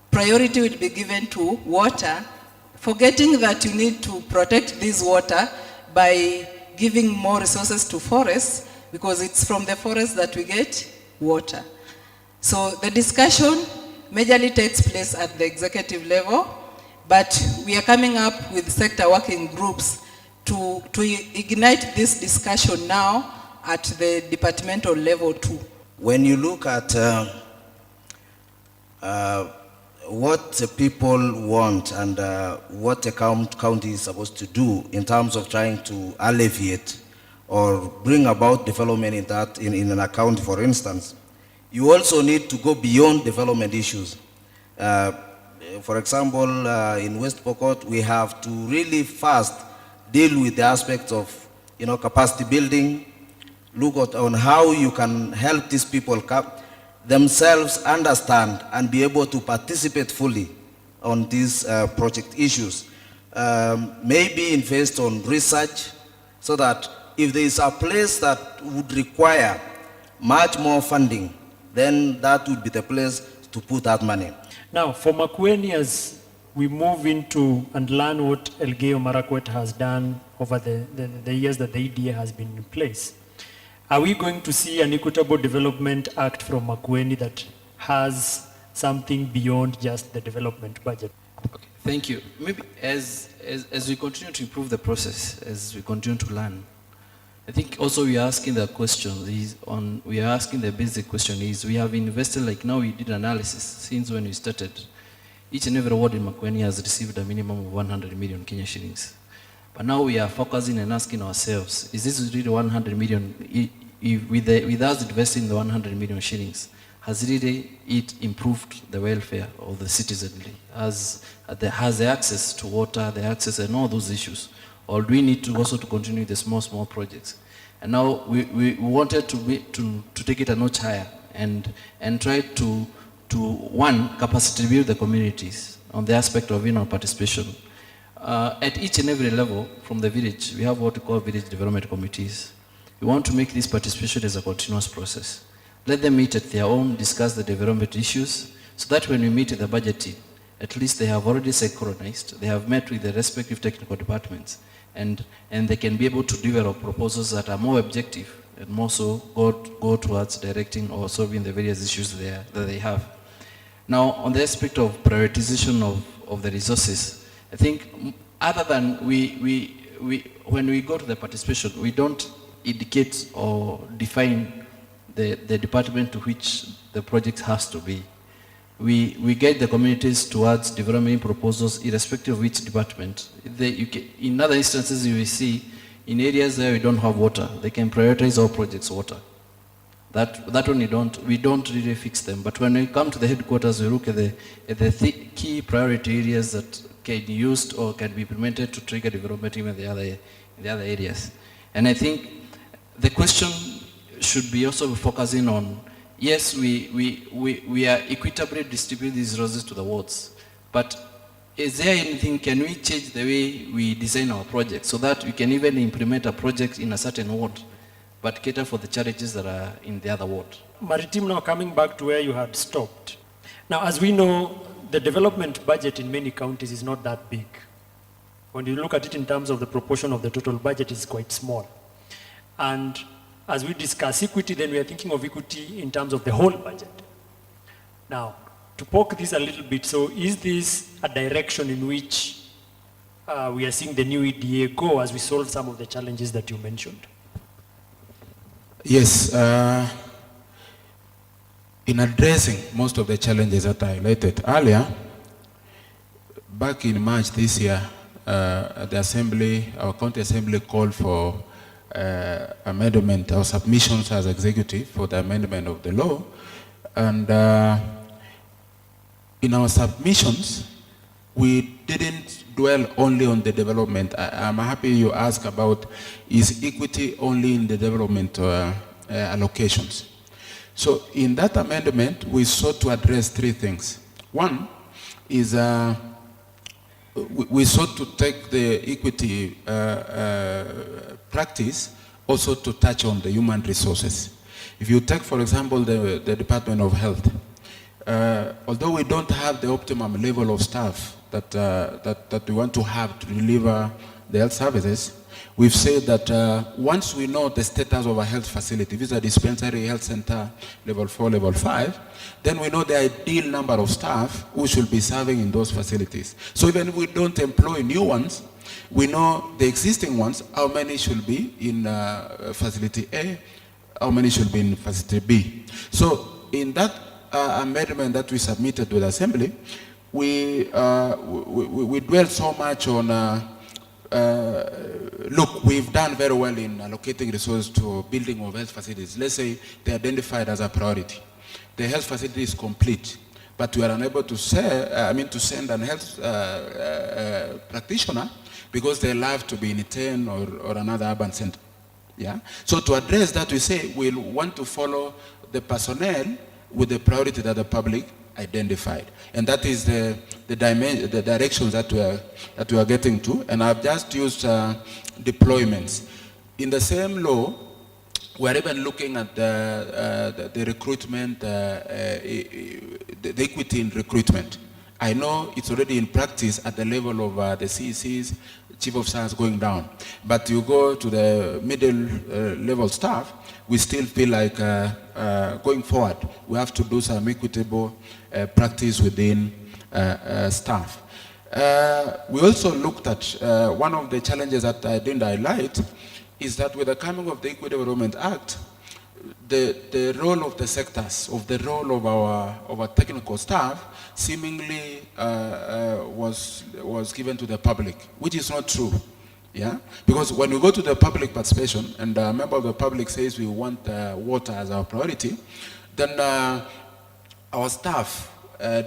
Speaker 12: priority will be given to water, forgetting that you need to protect this water by giving more resources to forests, because it's from the forest that we get water. So the discussion majorly takes place at the executive level, but we are coming up with sector working groups to ignite this discussion now at the departmental level too.
Speaker 15: When you look at what the people want and what the county is supposed to do in terms of trying to alleviate or bring about development in an county, for instance, you also need to go beyond development issues. For example, in West Pokot, we have to really fast deal with the aspects of capacity building, look on how you can help these people themselves understand and be able to participate fully on these project issues. Maybe invest on research so that if there is a place that would require much more funding, then that would be the place to put that money.
Speaker 5: Now, for Makueni, as we move into and learn what Elgeyo Marakwet has done over the years that the EDA has been in place, are we going to see an Equitable Development Act from Makueni that has something beyond just the development budget?
Speaker 16: Okay, thank you. Maybe as we continue to improve the process, as we continue to learn, I think also we are asking the question we are asking the basic question is, we have invested, like now we did analysis since when we started. Each and every ward in Makueni has received a minimum of 100 million Kenya shillings. But now we are focusing and asking ourselves, is this really 100 million, with us investing the 100 million shillings, has really it improved the welfare of the citizenry? Has the access to water, the access and all those issues? Or do we need to also to continue the small projects? And now we wanted to take it a notch higher and try to one, capacity build the communities on the aspect of participation. At each and every level from the village, we have what we call village development committees. We want to make this participation as a continuous process. Let them meet at their own, discuss the development issues, so that when we meet at the budgeting, at least they have already synchronized, they have met with the respective technical departments, and they can be able to develop proposals that are more objective and more so go towards directing or solving the various issues that they have. Now, on the aspect of prioritization of the resources, I think other than when we go to the participation, we don't indicate or define the department to which the project has to be. We guide the communities towards developing proposals irrespective of which department. In other instances, you will see in areas where we don't have water, they can prioritize all projects water. That one we don't really fix them. But when we come to the headquarters, we look at the key priority areas that can be used or can be implemented to trigger development in the other areas. And I think the question should be also focusing on, yes, we are equitably distributing these resources to the wards, but is there anything, can we change the way we design our project so that we can even implement a project in a certain ward, but cater for the challenges that are in the other ward?
Speaker 5: Maritim, now coming back to where you had stopped. Now, as we know, the development budget in many counties is not that big. When you look at it in terms of the proportion of the total budget, it's quite small. And as we discuss equity, then we are thinking of equity in terms of the whole budget. Now, to poke this a little bit, so is this a direction in which we are seeing the new EDA go as we solve some of the challenges that you mentioned?
Speaker 14: Yes. In addressing most of the challenges that I highlighted earlier, back in March this year, the Assembly, our county assembly called for amendment or submissions as executive for the amendment of the law. And in our submissions, we didn't dwell only on the development. I'm happy you ask about, is equity only in the development allocations? So in that amendment, we sought to address three things. One is we sought to take the equity practice also to touch on the human resources. If you take, for example, the Department of Health, although we don't have the optimum level of staff that we want to have to deliver the health services, we've said that once we know the status of a health facility, if it's a dispensary, health center, level 4, level 5, then we know the ideal number of staff who should be serving in those facilities. So even if we don't employ new ones, we know the existing ones, how many should be in facility A, how many should be in facility B. So in that amendment that we submitted to the Assembly, we dwell so much on look, we've done very well in allocating resources to building of health facilities. Let's say they're identified as a priority. The health facility is complete, but we are unable to send an health practitioner because they love to be in Iten or another urban center. Yeah. So to address that, we say we'll want to follow the personnel with the priority that the public identified, and that is the directions that we are getting to. And I've just used deployments. In the same law, we are even looking at the recruitment, the equity in recruitment. I know it's already in practice at the level of the CECs, Chief of Science going down, but you go to the middle level staff, we still feel like going forward, we have to do some equitable practice within staff. We also looked at one of the challenges that I didn't highlight is that with the coming of the Equity Development Act, the role of the sectors, of the role of our technical staff, seemingly was given to the public, which is not true. Yeah, because when we go to the public participation and a member of the public says we want water as our priority, then our staff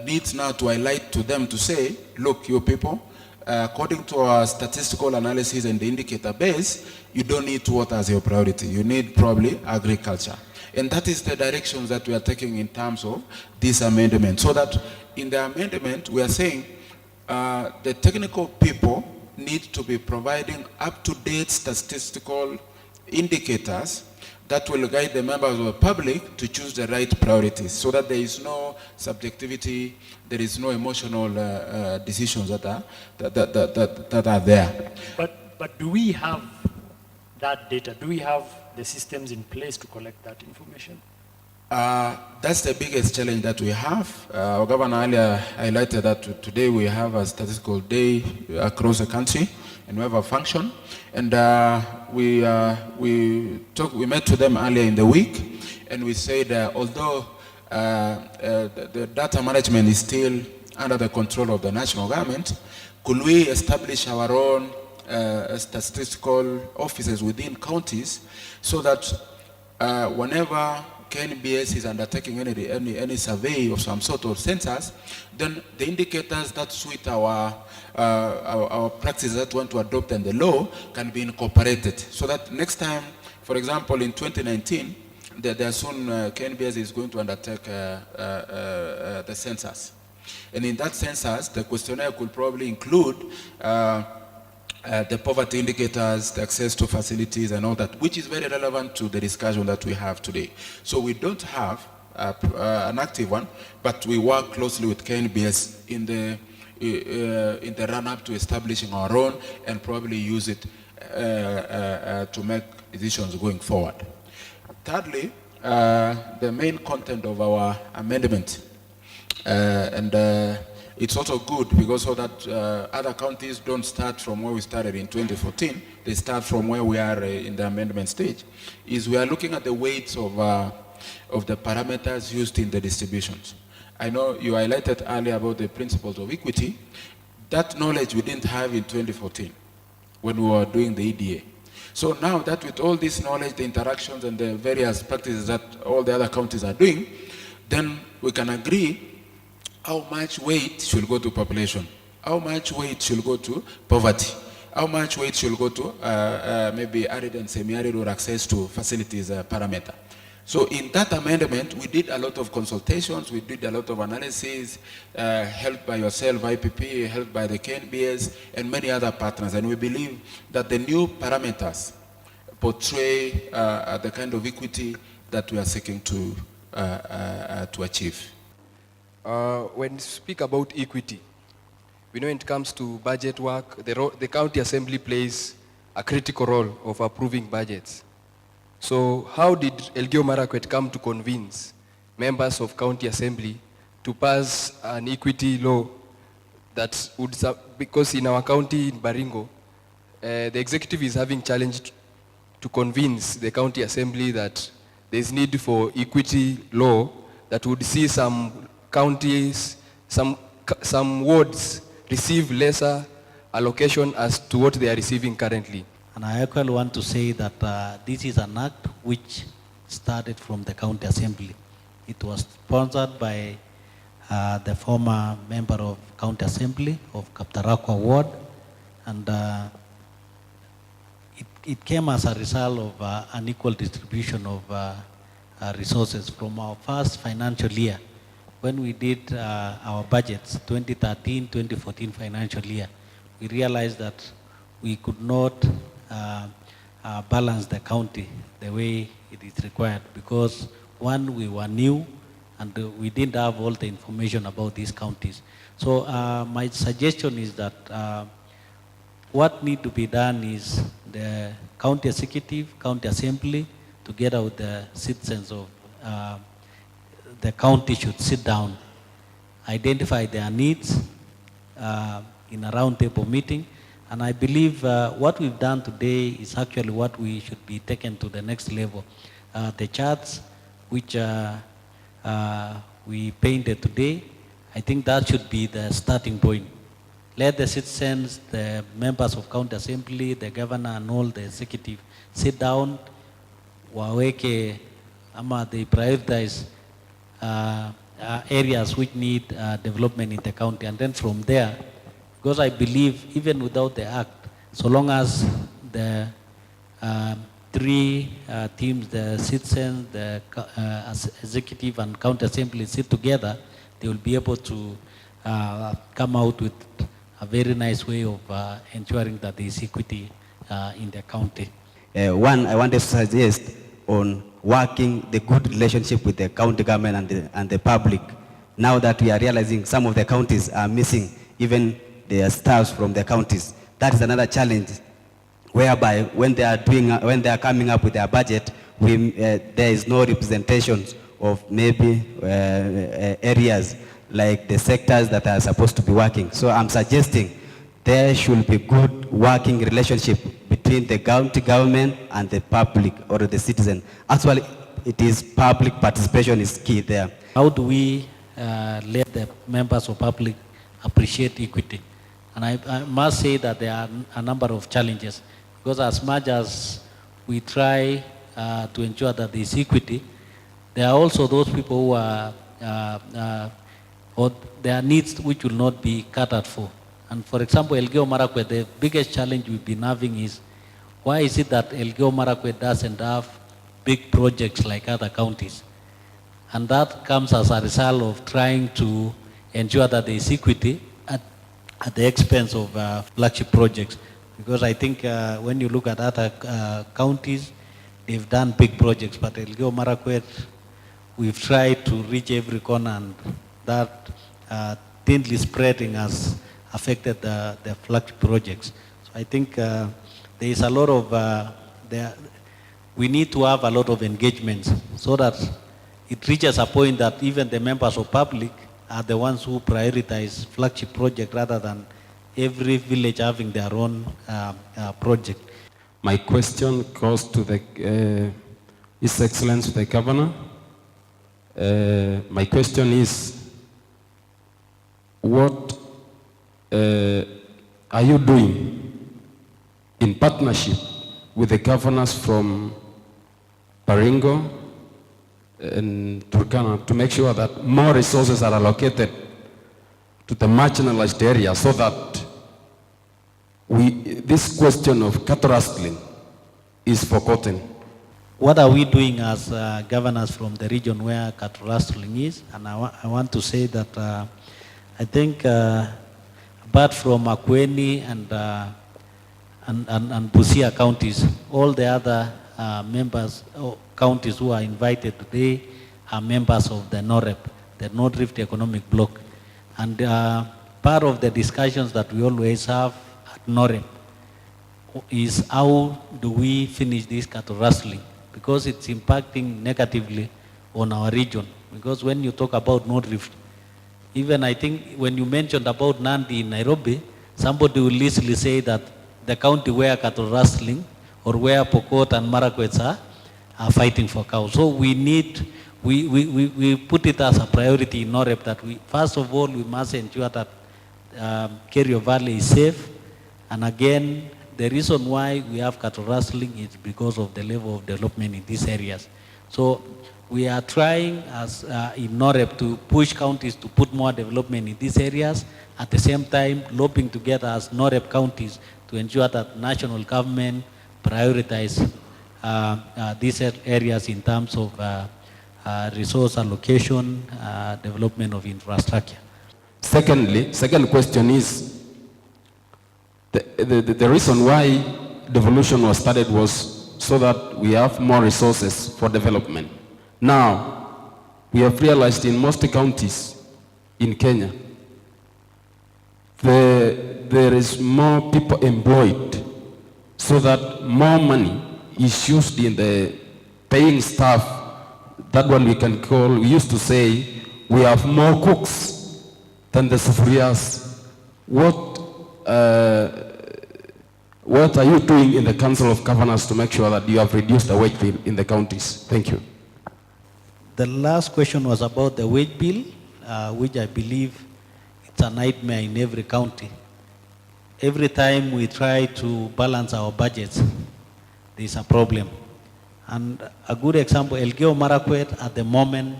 Speaker 14: needs now to highlight to them to say, look, you people, according to our statistical analysis and the indicator base, you don't need water as your priority. You need probably agriculture. And that is the directions that we are taking in terms of this amendment. So that in the amendment, we are saying the technical people need to be providing up-to-date statistical indicators that will guide the members of the public to choose the right priorities, so that there is no subjectivity, there is no emotional decisions that are there.
Speaker 5: But do we have that data? Do we have the systems in place to collect that information?
Speaker 17: That's the biggest challenge that we have. Our governor earlier highlighted that today we have a statistical day across the country and we have a function. And we met with them earlier in the week and we said although the data management is still under the control of the national government, could we establish our own statistical offices within counties so that whenever KNBS is undertaking any survey of some sort of census, then the indicators that suit our practices that we want to adopt and the law can be incorporated. So that next time, for example, in 2019, there soon KNBS is going to undertake the census. And in that census, the questionnaire could probably include the poverty indicators, the access to facilities and all that, which is very relevant to the discussion that we have today. So we don't have an active one, but we work closely with KNBS in the run-up to establishing our own and probably use it to make decisions going forward. Thirdly, the main content of our amendment, it's also good because so that other counties don't start from where we started in 2014, they start from where we are in the amendment stage, is we are looking at the weights of the parameters used in the distributions. I know you highlighted earlier about the principles of equity. That knowledge we didn't have in 2014 when we were doing the EDA. So now that with all this knowledge, the interactions and the various practices that all the other counties are doing, then we can agree how much weight should go to population, how much weight should go to poverty, how much weight should go to maybe arid and semi-arid or access to facilities parameter. So in that amendment, we did a lot of consultations, we did a lot of analysis, helped by yourself, IPP, helped by the KNBS, and many other partners. And we believe that the new parameters portray the kind of equity that we are seeking to achieve.
Speaker 9: When we speak about equity, we know when it comes to budget work, the county assembly plays a critical role of approving budgets. So how did Elgeyo Marakwet come to convince members of county assembly to pass an equity law that would, because in our county in Baringo, the executive is having challenge to convince the county assembly that there is need for equity law that would see some counties, some wards receive lesser allocation as to what they are receiving currently.
Speaker 3: And I actually want to say that this is an act which started from the county assembly. It was sponsored by the former member of county assembly of Kaptarakwa ward, and it came as a result of an equal distribution of resources from our first financial year. When we did our budgets, 2013-2014 financial year, we realized that we could not balance the county the way it is required because one, we were new and we didn't have all the information about these counties. So my suggestion is that what needs to be done is the county executive, county assembly, together with the citizens of the county should sit down, identify their needs in a roundtable meeting. And I believe what we've done today is actually what we should be taken to the next level. The charts which we painted today, I think that should be the starting point. Let the citizens, the members of county assembly, the governor and all the executive sit down, waweke, they prioritize areas which need development in the county, and then from there, because I believe even without the act, so long as the three teams, the citizens, the executive and county assembly sit together, they will be able to come out with a very nice way of ensuring that there is equity in the county.
Speaker 18: One, I want to suggest on working the good relationship with the county government and the public. Now that we are realizing some of the counties are missing even their staffs from the counties, that is another challenge. Whereby when they are coming up with their budget, there is no representation of maybe areas like the sectors that are supposed to be working. So I'm suggesting there should be good working relationship between the county government and the public or the citizen. Actually, it is public participation is key there.
Speaker 3: How do we let the members of public appreciate equity? And I must say that there are a number of challenges, because as much as we try to ensure that there is equity, there are also those people who are, or their needs which will not be catered for. And for example, Elgeyo Marakwet, the biggest challenge we've been having is, why is it that Elgeyo Marakwet doesn't have big projects like other counties? And that comes as a result of trying to ensure that there is equity at the expense of flagship projects. Because I think when you look at other counties, they've done big projects, but Elgeyo Marakwet, we've tried to reach every corner, and that thinly spreading has affected the flagship projects. So I think there is a lot of, we need to have a lot of engagements so that it reaches a point that even the members of public are the ones who prioritize flagship project rather than every village having their own project.
Speaker 11: My question goes to the His Excellency the Governor. My question is, what are you doing in partnership with the governors from Baringo and Turkana to make sure that more resources are allocated to the marginalized areas, so that this question of cattle rustling is forgotten?
Speaker 3: What are we doing as governors from the region where cattle rustling is? And I want to say that I think apart from Makueni and Busia counties, all the other members, counties who are invited today are members of the NOREP, the North Rift Economic Bloc. And part of the discussions that we always have at NOREP is how do we finish this cattle rustling, because it's impacting negatively on our region. Because when you talk about North Rift, even I think when you mentioned about Nandi in Nairobi, somebody will easily say that the county where cattle rustling or where Pokot and Marakwet are fighting for cows. So we need, we put it as a priority in NOREP that we, first of all, we must ensure that Kerio Valley is safe. And again, the reason why we have cattle rustling is because of the level of development in these areas. So we are trying as in NOREP to push counties to put more development in these areas, at the same time lobbying together as NOREP counties to ensure that national government prioritize these areas in terms of resource allocation, development of infrastructure.
Speaker 11: Secondly, second question is, the reason why devolution was started was so that we have more resources for development. Now, we have realized in most counties in Kenya, there is more people employed, so that more money is used in the paying staff. That one we can call, we used to say, we have more cooks than the sufurias. What are you doing in the Council of Governors to make sure that you have reduced the wage bill in the counties? Thank you.
Speaker 3: The last question was about the wage bill, which I believe it's a nightmare in every county. Every time we try to balance our budgets, there's a problem. And a good example, Elgeyo Marakwet, at the moment,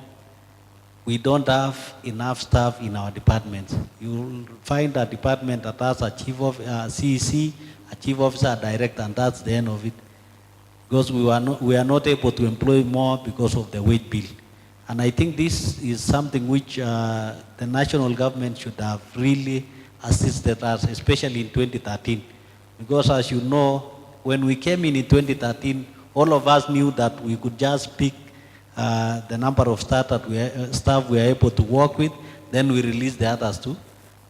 Speaker 3: we don't have enough staff in our departments. You'll find a department that has a chief of CEC, a chief officer, a director, and that's the end of it. Because we are not able to employ more because of the wage bill. And I think this is something which the national government should have really assisted us, especially in 2013. Because as you know, when we came in 2013, all of us knew that we could just pick the number of staff we are able to work with, then we release the others to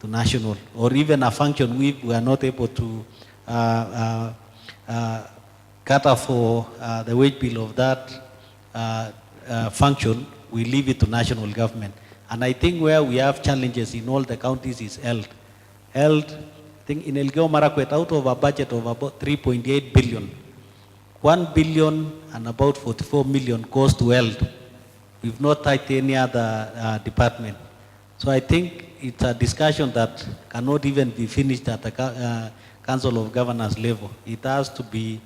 Speaker 3: national. Or even a function we are not able to cater for the wage bill of that function, we leave it to national government. And I think where we have challenges in all the counties is health. Health, I think in Elgeyo Marakwet, out of a budget of about 3.8 billion, 1 billion and about 44 million goes to health. We've not touched any other department. So I think it's a discussion that cannot even be finished at the Council of Governors level. It has to be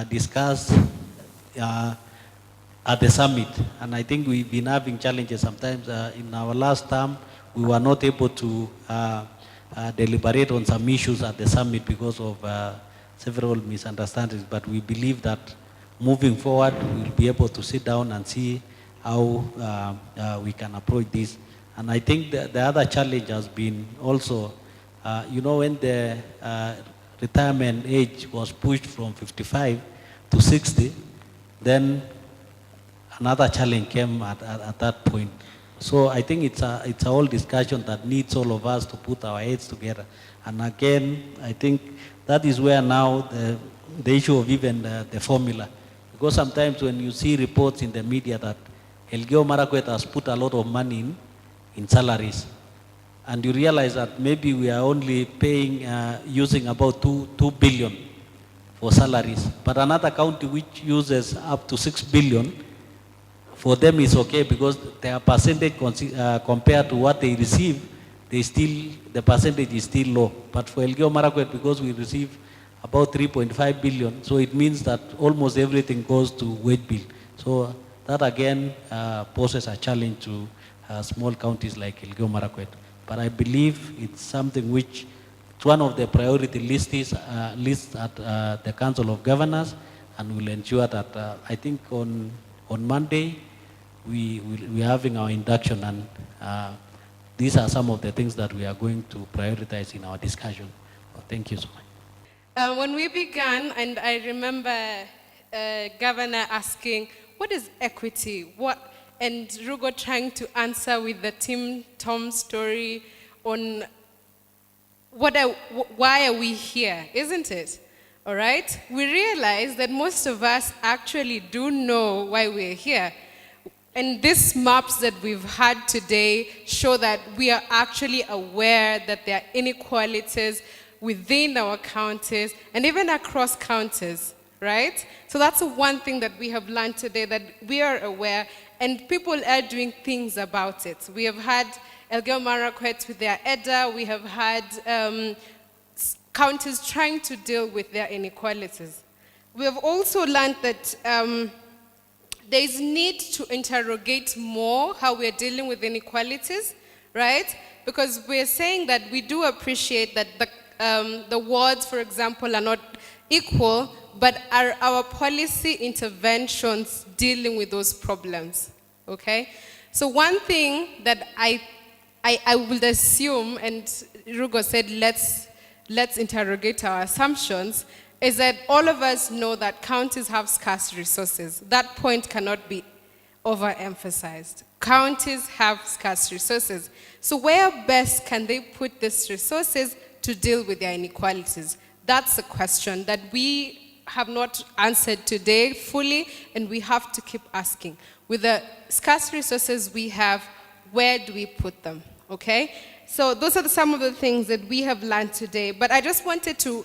Speaker 3: discussed at the summit. And I think we've been having challenges sometimes. In our last term, we were not able to deliberate on some issues at the summit because of several misunderstandings. But we believe that moving forward, we'll be able to sit down and see how we can approach this. And I think the other challenge has been also, you know, when the retirement age was pushed from 55 to 60, then another challenge came at that point. So I think it's a whole discussion that needs all of us to put our heads together. And again, I think that is where now the issue of even the formula, because sometimes when you see reports in the media that Elgeyo Marakwet has put a lot of money in salaries, and you realize that maybe we are only paying, using about 2 billion for salaries, but another county which uses up to 6 billion, for them it's okay because their percentage compared to what they receive, the percentage is still low. But for Elgeyo Marakwet, because we receive about 3.5 billion, so it means that almost everything goes to wage bill. So that again poses a challenge to small counties like Elgeyo Marakwet. But I believe it's something which it's one of the priority lists at the Council of Governors, and will ensure that I think on Monday we're having our induction, and these are some of the things that we are going to prioritize in our discussion. Thank you so much.
Speaker 19: When we began, and I remember Governor asking, what is equity? And Rugo trying to answer with the Tim Tom story on why are we here, isn't it? All right? We realize that most of us actually do know why we're here. And these maps that we've had today show that we are actually aware that there are inequalities within our counties and even across counties, right? So that's one thing that we have learned today, that we are aware and people are doing things about it. We have had Elgeyo Marakwet with their EDA, we have had counties trying to deal with their inequalities. We have also learned that there is need to interrogate more how we are dealing with inequalities, right? Because we are saying that we do appreciate that the wards, for example, are not equal, but are our policy interventions dealing with those problems, okay? So one thing that I would assume, and Rugo said let's interrogate our assumptions, is that all of us know that counties have scarce resources. That point cannot be overemphasized. Counties have scarce resources. So where best can they put these resources to deal with their inequalities? That's a question that we have not answered today fully, and we have to keep asking. With the scarce resources we have, where do we put them, okay? So those are some of the things that we have learned today, but I just wanted to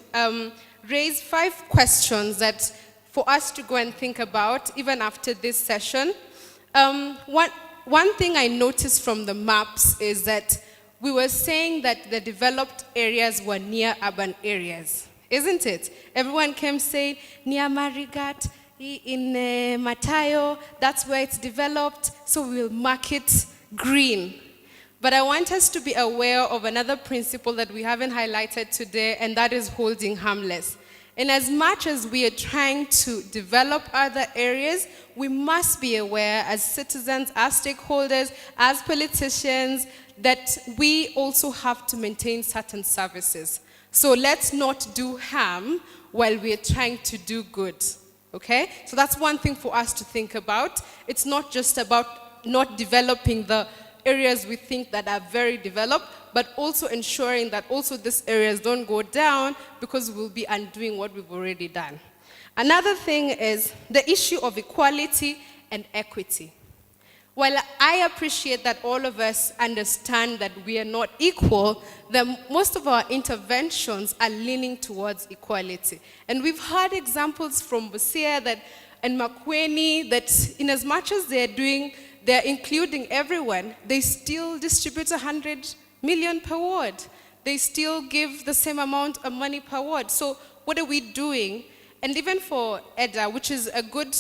Speaker 19: raise 5 questions that for us to go and think about even after this session. One thing I noticed from the maps is that we were saying that the developed areas were near urban areas, isn't it? Everyone came saying, near Marigat, in Matayo, that's where it's developed, so we'll mark it green. But I want us to be aware of another principle that we haven't highlighted today, and that is holding harmless. And as much as we are trying to develop other areas, we must be aware as citizens, as stakeholders, as politicians, that we also have to maintain certain services. So let's not do harm while we are trying to do good, okay? So that's one thing for us to think about. It's not just about not developing the areas we think that are very developed, but also ensuring that also these areas don't go down because we'll be undoing what we've already done. Another thing is the issue of equality and equity. While I appreciate that all of us understand that we are not equal, then most of our interventions are leaning towards equality. And we've had examples from Busia and Makueni that in as much as they're including everyone, they still distribute 100 million per ward. They still give the same amount of money per ward. So what are we doing? And even for EDA, which is a good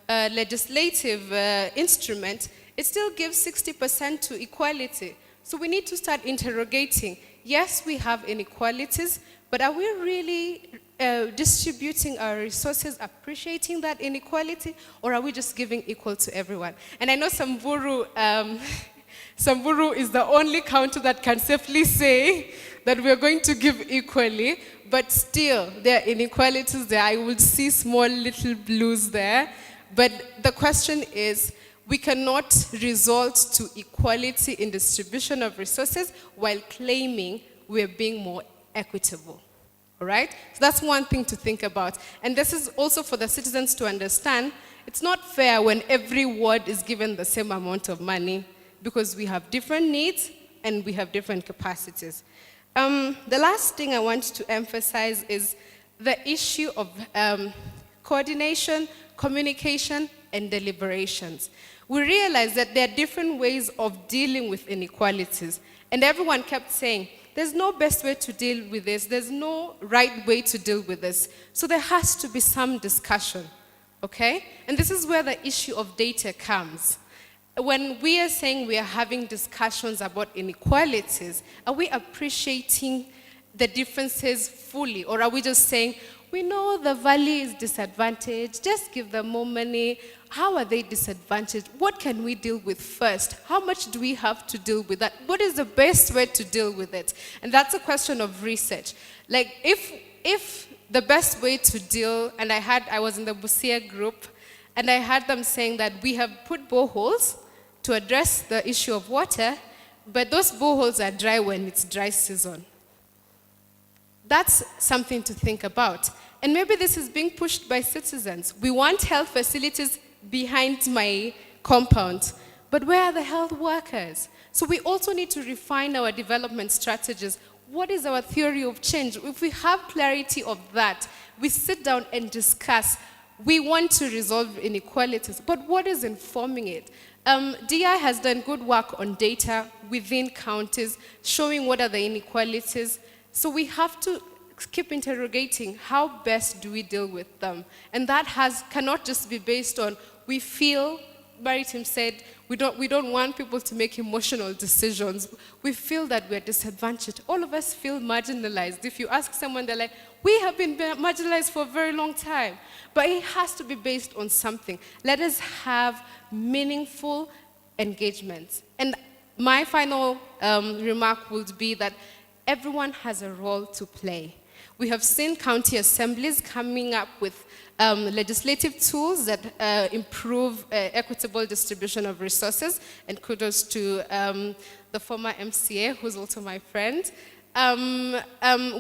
Speaker 19: legislative instrument, it still gives 60% to equality. So we need to start interrogating. Yes, we have inequalities, but are we really distributing our resources, appreciating that inequality, or are we just giving equal to everyone? And I know Samburu is the only county that can safely say that we are going to give equally, but still there are inequalities there. I will see small little blues there. But the question is, we cannot resort to equality in distribution of resources while claiming we're being more equitable. All right? So that's one thing to think about. And this is also for the citizens to understand. It's not fair when every ward is given the same amount of money, because we have different needs and we have different capacities. The last thing I want to emphasize is the issue of coordination, communication, and deliberations. We realized that there are different ways of dealing with inequalities. And everyone kept saying, there's no best way to deal with this. There's no right way to deal with this. So there has to be some discussion, okay? And this is where the issue of data comes. When we are saying we are having discussions about inequalities, are we appreciating the differences fully? Or are we just saying, we know the valley is disadvantaged, just give them more money. How are they disadvantaged? What can we deal with first? How much do we have to deal with that? What is the best way to deal with it? And that's a question of research. Like if the best way to deal, and I was in the Busia group, and I had them saying that we have put boreholes to address the issue of water, but those boreholes are dry when it's dry season. That's something to think about. And maybe this is being pushed by citizens. We want health facilities behind my compound, but where are the health workers? So we also need to refine our development strategies. What is our theory of change? If we have clarity of that, we sit down and discuss. We want to resolve inequalities, but what is informing it? DI has done good work on data within counties, showing what are the inequalities. So we have to keep interrogating how best do we deal with them. And that cannot just be based on, we feel, Maritim said, we don't want people to make emotional decisions. We feel that we're disadvantaged. All of us feel marginalized. If you ask someone, they're like, we have been marginalized for a very long time. But it has to be based on something. Let us have meaningful engagement. And my final remark would be that everyone has a role to play. We have seen county assemblies coming up with legislative tools that improve equitable distribution of resources, and kudos to the former MCA, who's also my friend.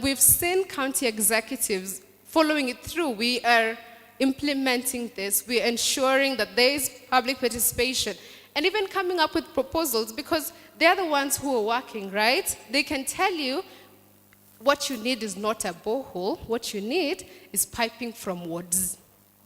Speaker 19: We've seen county executives following it through. We are implementing this. We're ensuring that there is public participation, and even coming up with proposals, because they're the ones who are working, right? They can tell you what you need is not a borehole. What you need is piping from wards,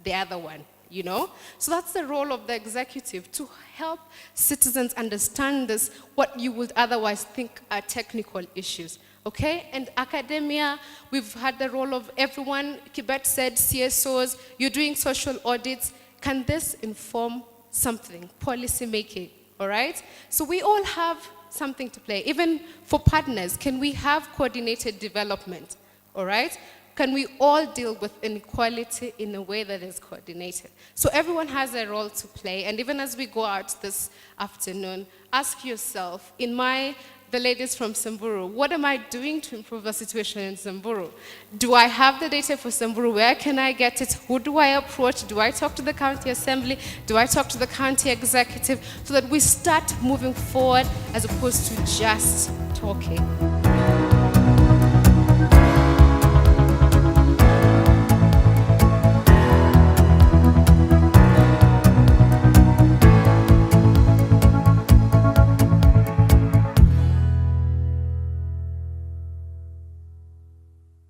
Speaker 19: the other one, you know? So that's the role of the executive, to help citizens understand this, what you would otherwise think are technical issues, okay? And academia, we've had the role of everyone. Kibet said CSOs, you're doing social audits. Can this inform something, policy making, all right? So we all have something to play. Even for partners, can we have coordinated development, all right? Can we all deal with inequality in a way that is coordinated? So everyone has a role to play, and even as we go out this afternoon, ask yourself, the ladies from Samburu, what am I doing to improve the situation in Samburu? Do I have the data for Samburu? Where can I get it? Who do I approach? Do I talk to the county assembly? Do I talk to the county executive? So that we start moving forward as opposed to just talking.